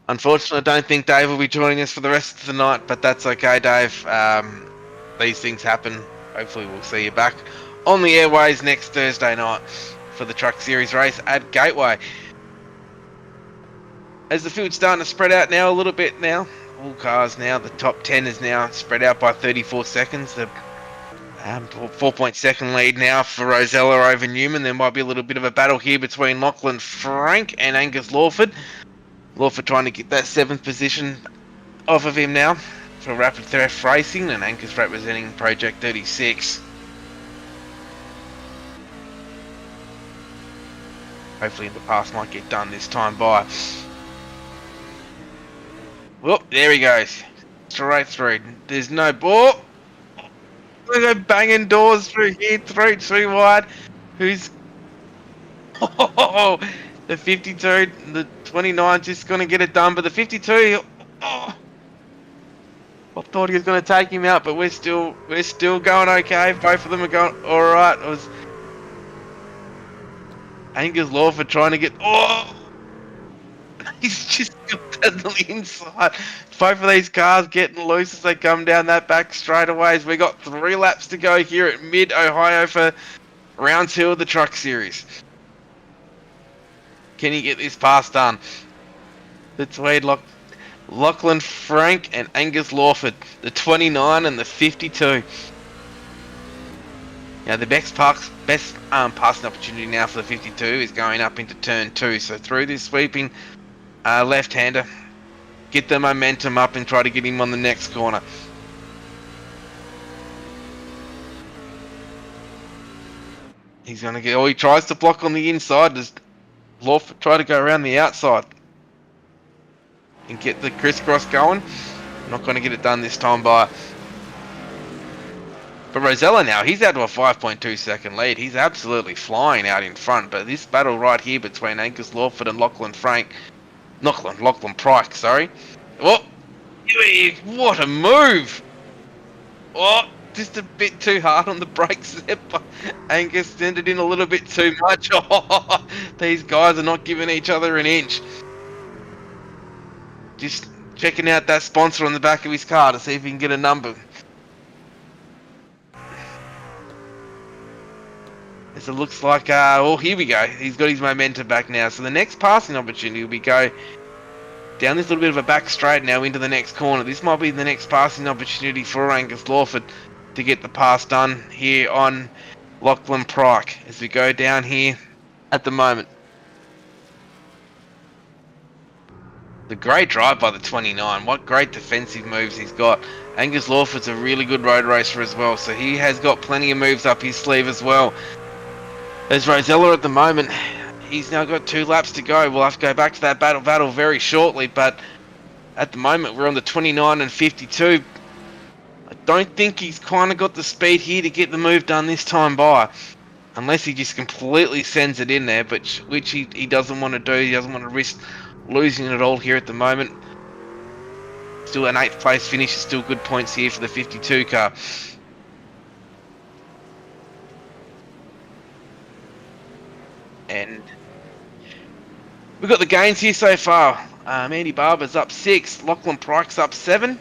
unfortunately, I don't think Dave will be joining us for the rest of the night, but that's okay, Dave. These things happen. Hopefully, we'll see you back on the airways next Thursday night for the Truck Series race at Gateway. As the field's starting to spread out now a little bit now, all cars now, the top 10 is now spread out by 34 seconds. The 4.2 lead now for Rosella over Newman. There might be a little bit of a battle here between Lachlan Frank and Angus Lawford. Lawford trying to get that 7th position off of him now for Rapid Theft Racing, and Angus representing Project 36. Hopefully the pass might get done this time by. Well, there he goes. Straight through. There's no ball. They're banging doors through here, through too wide. Who's... Oh, the 52, the 29 just going to get it done, but the 52... Oh, I thought he was going to take him out, but we're still going okay. Both of them are going all right. It was Angus Lawford trying to get... Oh! He's just got to the inside. Both of these cars getting loose as they come down that back straightaways. We got 3 laps to go here at Mid-Ohio for round 2 of the Truck Series. Can he get this pass done? Between Lachlan Frank and Angus Lawford, the 29 and the 52. Now the best passing opportunity now for the 52 is going up into turn 2. So through this sweeping left-hander, get the momentum up and try to get him on the next corner. He's going to get... Oh, he tries to block on the inside. Does Lawford try to go around the outside and get the crisscross going? Not going to get it done this time by... But Rosella now, he's out to a 5.2 second lead. He's absolutely flying out in front. But this battle right here between Angus Lawford and Lachlan Pryke, sorry. Oh, what a move! Oh, just a bit too hard on the brakes there, but Angus sent it in a little bit too much. Oh, these guys are not giving each other an inch. Just checking out that sponsor on the back of his car to see if he can get a number. As it looks like, oh, here we go. He's got his momentum back now. So the next passing opportunity will be go down this little bit of a back straight now into the next corner. This might be the next passing opportunity for Angus Lawford to get the pass done here on Lachlan Pryke as we go down here at the moment. The great drive by the 29. What great defensive moves he's got. Angus Lawford's a really good road racer as well, so he has got plenty of moves up his sleeve as well. There's Rosella at the moment. He's now got 2 laps to go. We'll have to go back to that battle very shortly, but at the moment we're on the 29 and 52. I don't think he's kind of got the speed here to get the move done this time by, unless he just completely sends it in there, but which he doesn't want to do. He doesn't want to risk losing it all here at the moment. Still an 8th place finish, still good points here for the 52 car. And we've got the gains here so far. Andy Barber's up 6, Lachlan Pryke's up 7,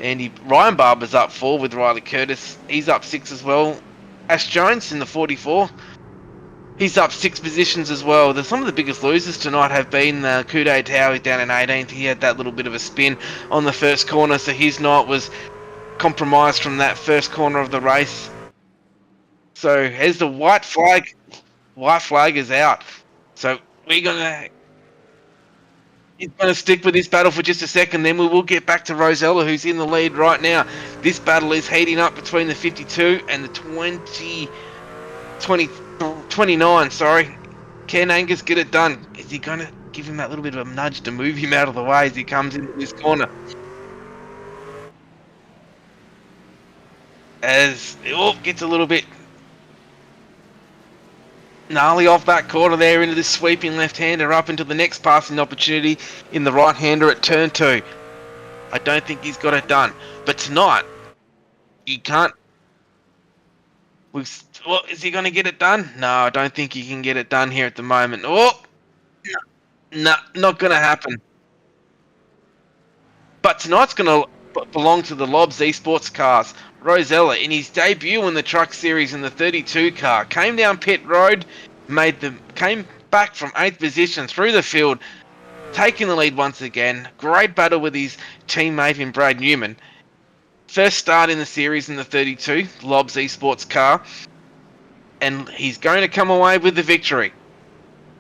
Ryan Barber's up 4 with Riley Curtis. He's up 6 as well. Ash Jones in the 44. He's up 6 positions as well. Some of the biggest losers tonight have been Kude Tao. He's down in 18th. He had that little bit of a spin on the first corner, so his night was compromised from that first corner of the race. So as the white flag is out. So he's gonna stick with this battle for just a second, then we will get back to Rosella, who's in the lead right now. This battle is heating up between the 52 and the 29, sorry. Can Angus get it done? Is he going to give him that little bit of a nudge to move him out of the way as he comes into this corner? As gets a little bit gnarly off that corner there into this sweeping left-hander up into the next passing opportunity in the right-hander at turn 2. I don't think he's got it done. But tonight, you can't... is he going to get it done? No, I don't think he can get it done here at the moment. No, not going to happen. But tonight's going to belong to the Lobs Esports cars. Rosella, in his debut in the Truck Series in the 32 car, came down pit road, came back from 8th position through the field, taking the lead once again. Great battle with his teammate in Brad Newman. First start in the series in the 32, Lobs Esports car, and he's going to come away with the victory.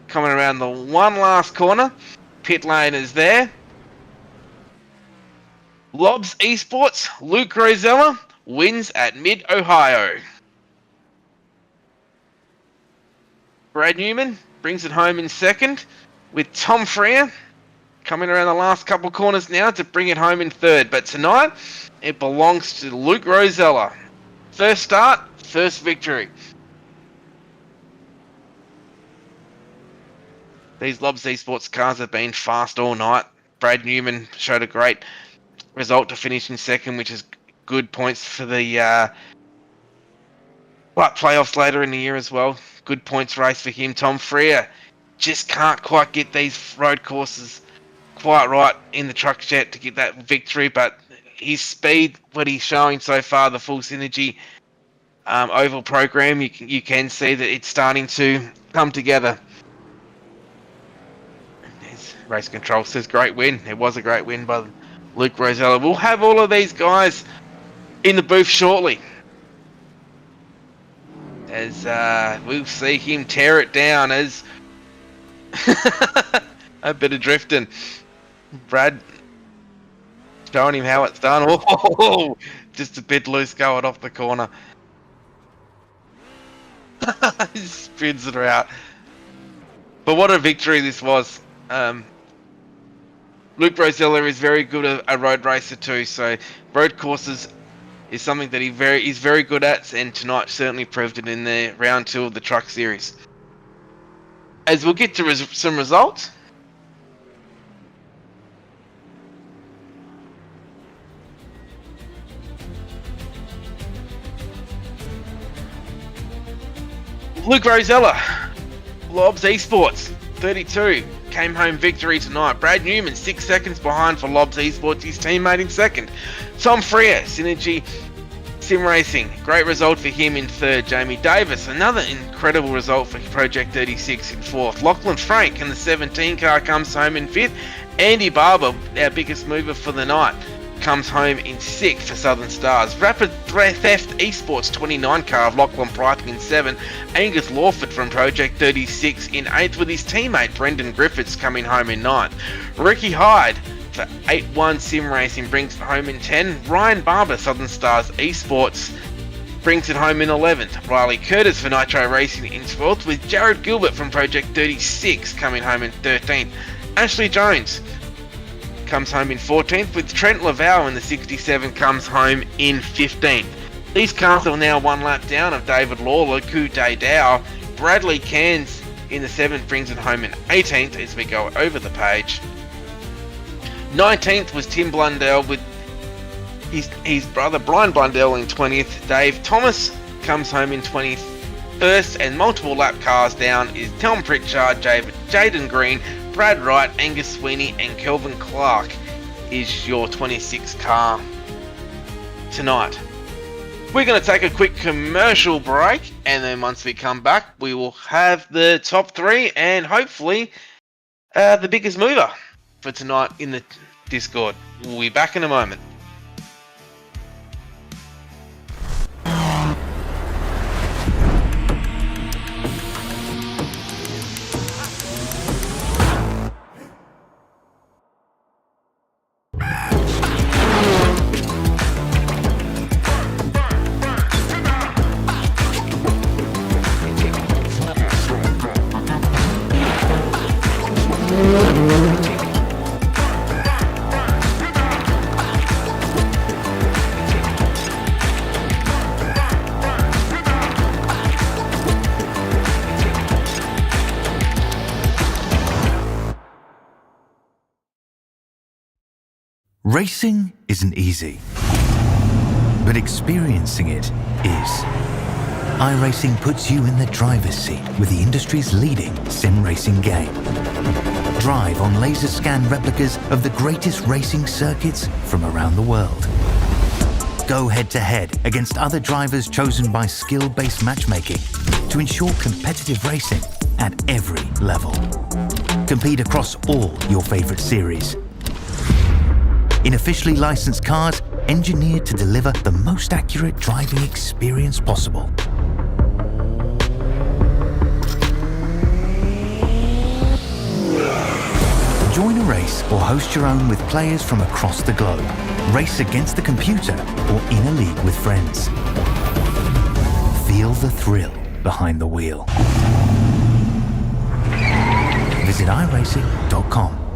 Coming around the one last corner, pit lane is there. Lobs Esports, Luke Rosella, wins at Mid-Ohio. Brad Newman brings it home in second, with Tom Freer coming around the last couple corners now to bring it home in third. But tonight, it belongs to Luke Rosella. First start, first victory. These Lobs Esports cars have been fast all night. Brad Newman showed a great result to finish in second, which is good points for the playoffs later in the year as well. Good points race for him. Tom Freer just can't quite get these road courses quite right in the truck jet to get that victory, but his speed, what he's showing so far, the full synergy oval program, you can see that it's starting to come together. There's race control says great win. It was a great win by Luke Rosella. We'll have all of these guys in the booth shortly, as we'll see him tear it down as a bit of drifting. Brad showing him how it's done. Oh, just a bit loose going off the corner. He spins it out. But what a victory this was. Luke Rosella is very good at a road racer too, so road courses is something that he's very good at, and tonight certainly proved it in the round 2 of the Truck Series. As we'll get to some results. Luke Rosella, Lobs Esports, 32, came home victory tonight. Brad Newman, 6 seconds behind for Lobs Esports, his teammate in second. Tom Freer, Synergy Sim Racing, great result for him in third. Jamie Davis, another incredible result for Project 36 in fourth. Lachlan Frank in the 17 car comes home in fifth. Andy Barber, our biggest mover for the night, comes home in 6th for Southern Stars. Rapid Theft Esports 29 car of Lachlan Prything in 7th. Angus Lawford from Project 36 in 8th, with his teammate Brendan Griffiths coming home in 9th. Ricky Hyde for 8-1 Sim Racing brings it home in 10th. Ryan Barber, Southern Stars Esports, brings it home in 11th. Riley Curtis for Nitro Racing in 12th, with Jared Gilbert from Project 36 coming home in 13th. Ashley Jones comes home in 14th, with Trent Laval in the 67 comes home in 15th. These cars are now one lap down of David Lawler, Ku Day Dow. Bradley Cairns in the 7th brings it home in 18th as we go over the page. 19th was Tim Blundell with his brother Brian Blundell in 20th. Dave Thomas comes home in 21st, and multiple lap cars down is Tom Pritchard, Jaden Green, Brad Wright, Angus Sweeney and Kelvin Clark is your 26 car. tonight. We're going to take a quick commercial break, and then once we come back, we will have the top 3 and hopefully the biggest mover for tonight in the Discord. We'll be back in a moment. Racing isn't easy, but experiencing it is. iRacing puts you in the driver's seat with the industry's leading sim racing game. Drive on laser scan replicas of the greatest racing circuits from around the world. Go head to head against other drivers chosen by skill-based matchmaking to ensure competitive racing at every level. Compete across all your favorite series. In officially licensed cars, engineered to deliver the most accurate driving experience possible. Join a race or host your own with players from across the globe. Race against the computer or in a league with friends. Feel the thrill behind the wheel. Visit iRacing.com.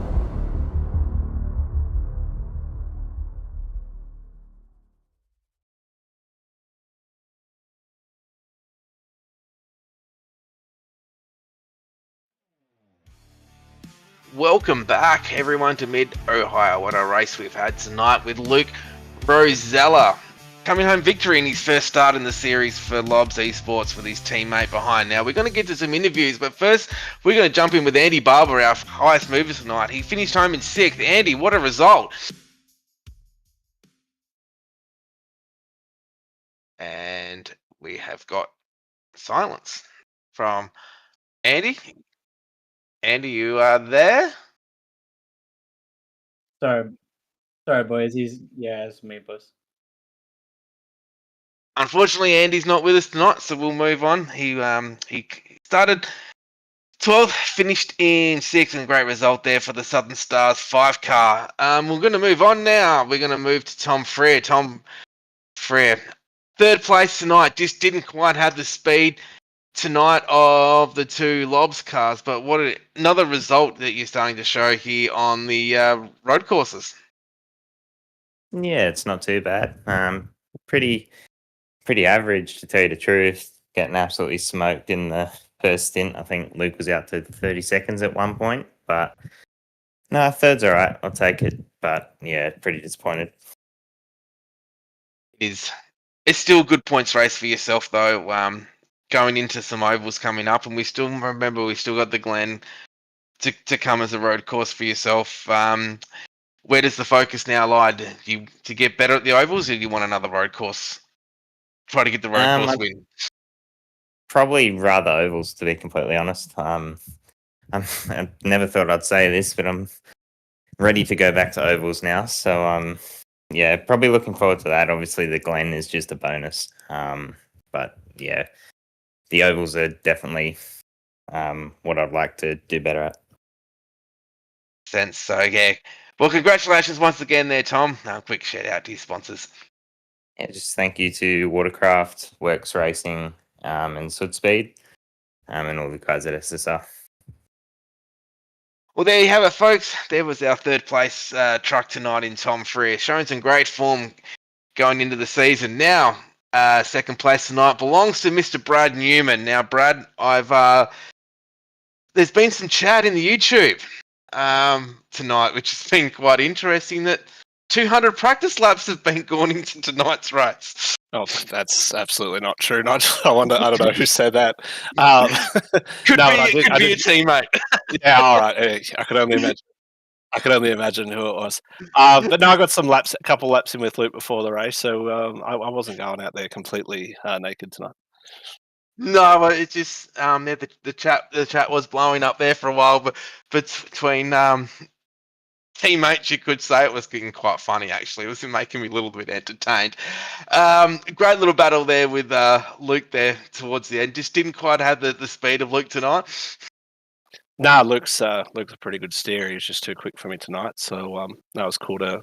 Welcome back, everyone, to Mid-Ohio. What a race we've had tonight with Luke Rosella coming home victory in his first start in the series for Lobs Esports with his teammate behind. Now, we're going to get to some interviews, but first, we're going to jump in with Andy Barber, our highest mover tonight. He finished home in 6th. Andy, what a result. And we have got silence from Andy. Andy, you are there? Sorry, boys. It's me, boss. Unfortunately, Andy's not with us tonight, so we'll move on. He started 12th, finished in 6th, and a great result there for the Southern Stars 5 car. We're going to move on now. We're going to move to Tom Frere. Tom Frere, 3rd place tonight, just didn't quite have the speed tonight of the 2 Lobs cars, but another result that you're starting to show here on the road courses. Yeah, it's not too bad. Pretty average, to tell you the truth. Getting absolutely smoked in the first stint. I think Luke was out to 30 seconds at one point, but no, 3rd's all right. I'll take it, but yeah, pretty disappointed. It's still a good points race for yourself, though. Going into some ovals coming up, and we still got the Glen to come as a road course for yourself. Where does the focus now lie? Do you to get better at the ovals, or do you want another road course? Try to get the road course win. Probably rather ovals, to be completely honest. I never thought I'd say this, but I'm ready to go back to ovals now. So yeah, probably looking forward to that. Obviously, the Glen is just a bonus. But yeah, the ovals are definitely what I'd like to do better at. So yeah, well, congratulations once again there, Tom. Quick shout out to your sponsors. Yeah, just thank you to Watercraft, Works Racing, and Soodspeed, and all the guys at SSR. Well, there you have it, folks. There was our 3rd place truck tonight in Tom Frere, showing some great form going into the season. Now, 2nd place tonight belongs to Mr. Brad Newman. Now, Brad, there's been some chat in the YouTube tonight, which has been quite interesting, that 200 practice laps have been gone into tonight's race. Oh, that's absolutely not true. I don't know who said that. Could be a teammate. Yeah, all right. I could only imagine. I can only imagine who it was. But no, I got a couple laps in with Luke before the race, so I wasn't going out there completely naked tonight. No, but it's just yeah, the chat was blowing up there for a while, but between teammates, you could say it was getting quite funny. Actually, it was making me a little bit entertained. Great little battle there with Luke there towards the end. Just didn't quite have the speed of Luke tonight. Nah, Luke's a pretty good steer. He was just too quick for me tonight, so that was cool to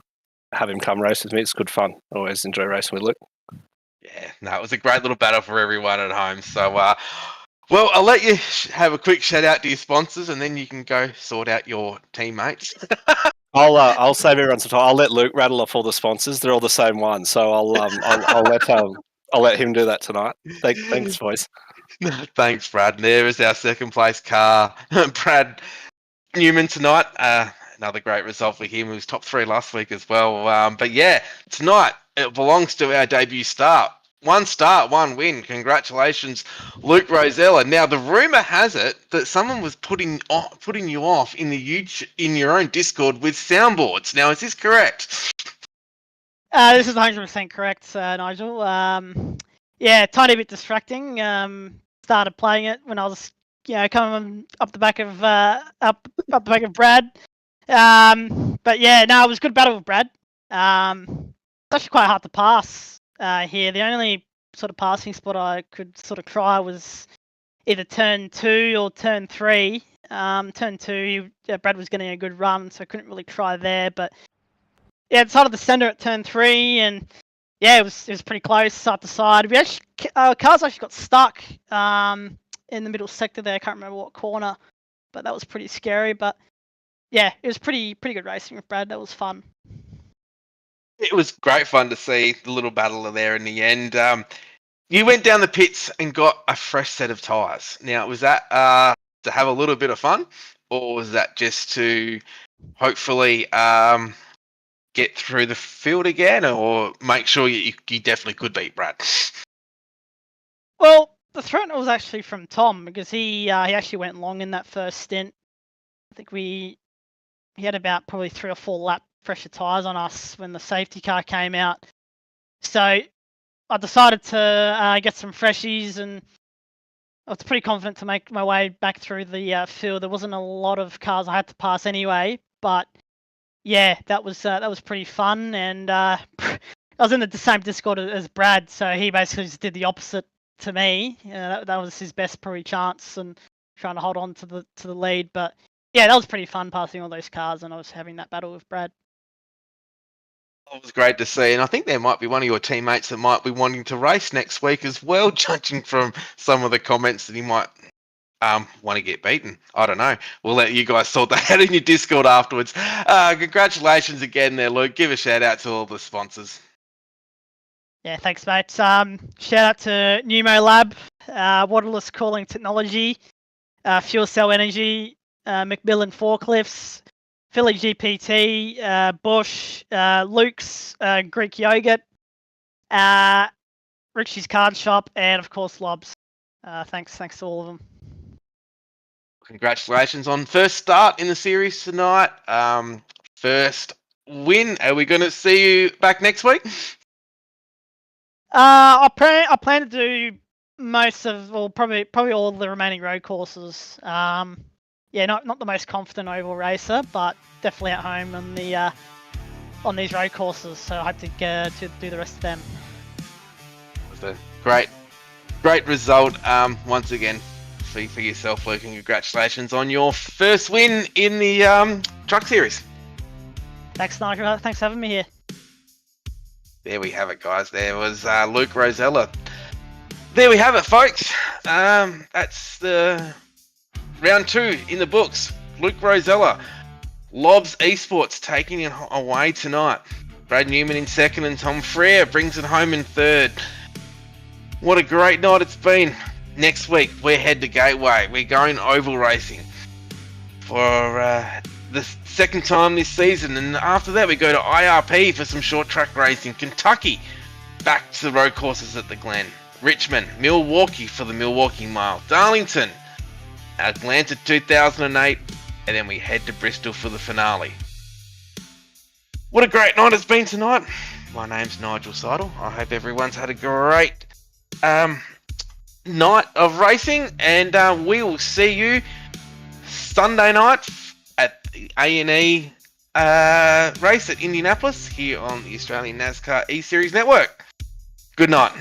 have him come race with me. It's good fun. Always enjoy racing with Luke. Yeah, no, it was a great little battle for everyone at home. So, well, I'll let you have a quick shout out to your sponsors, and then you can go sort out your teammates. I'll save everyone some time. I'll let Luke rattle off all the sponsors. They're all the same one, so I'll let him do that tonight. Thanks, boys. Thanks, Brad. And there is our second place car, Brad Newman tonight. Another great result for him. He was top 3 last week as well. But yeah, tonight it belongs to our debut start. 1 start, 1 win. Congratulations, Luke Rosella. Now the rumor has it that someone was putting you off in your own Discord with soundboards. Now, is this correct? This is 100% correct, Nigel. Yeah, tiny bit distracting. Started playing it when I was, coming up the back of Brad. But yeah, no, it was a good battle with Brad. It's actually quite hard to pass here. The only sort of passing spot I could sort of try was either turn 2 or turn 3. Turn 2, Brad was getting a good run, so I couldn't really try there. But yeah, decided to send her at turn 3, and yeah, it was pretty close, side to side. We actually cars actually got stuck in the middle sector there. I can't remember what corner, but that was pretty scary. But yeah, it was pretty good racing with Brad. That was fun. It was great fun to see the little battle there in the end. You went down the pits and got a fresh set of tyres. Now, was that to have a little bit of fun, or was that just to hopefully get through the field again, or make sure you definitely could beat Brad? Well, the threat was actually from Tom, because he actually went long in that first stint. I think he had about probably 3 or 4 lap fresher tyres on us when the safety car came out. So I decided to get some freshies, and I was pretty confident to make my way back through the field. There wasn't a lot of cars I had to pass anyway, but yeah, that was pretty fun. And I was in the same Discord as Brad, so he basically just did the opposite to me. That was his best probably chance, and trying to hold on to the lead. But yeah, that was pretty fun passing all those cars, and I was having that battle with Brad. It was great to see, and I think there might be one of your teammates that might be wanting to race next week as well, judging from some of the comments that he might want to get beaten. I don't know. We'll let you guys sort that out in your Discord afterwards. Congratulations again there, Luke. Give a shout out to all the sponsors. Yeah, thanks, mate. Shout out to Pneumo Lab, Waterless Cooling Technology, Fuel Cell Energy, Macmillan Forklifts, Philly GPT, Bosch, Luke's Greek Yogurt, Richie's Card Shop, and of course Lobs. Thanks to all of them. Congratulations on first start in the series tonight. First win. Are we going to see you back next week? I plan to do most of, well, probably all of the remaining road courses. Yeah, not the most confident oval racer, but definitely at home on these road courses. So I hope to do the rest of them. It was a great result once again for yourself, Luke, and congratulations on your first win in the Truck Series. Thanks, Nigel. Thanks for having me here. There we have it, guys. There was Luke Rosella. There we have it, folks. That's the round 2 in the books. Luke Rosella, Lobs Esports taking it away tonight. Brad Newman in second, and Tom Frere brings it home in third. What a great night it's been. Next week, we're head to Gateway. We're going oval racing for the second time this season. And after that, we go to IRP for some short track racing. Kentucky, back to the road courses at the Glen. Richmond, Milwaukee for the Milwaukee Mile. Darlington, Atlanta 2008. And then we head to Bristol for the finale. What a great night it's been tonight. My name's Nigel Seidel. I hope everyone's had a great night of racing, and we will see you Sunday night at the A&E race at Indianapolis here on the Australian NASCAR E-Series Network. Good night.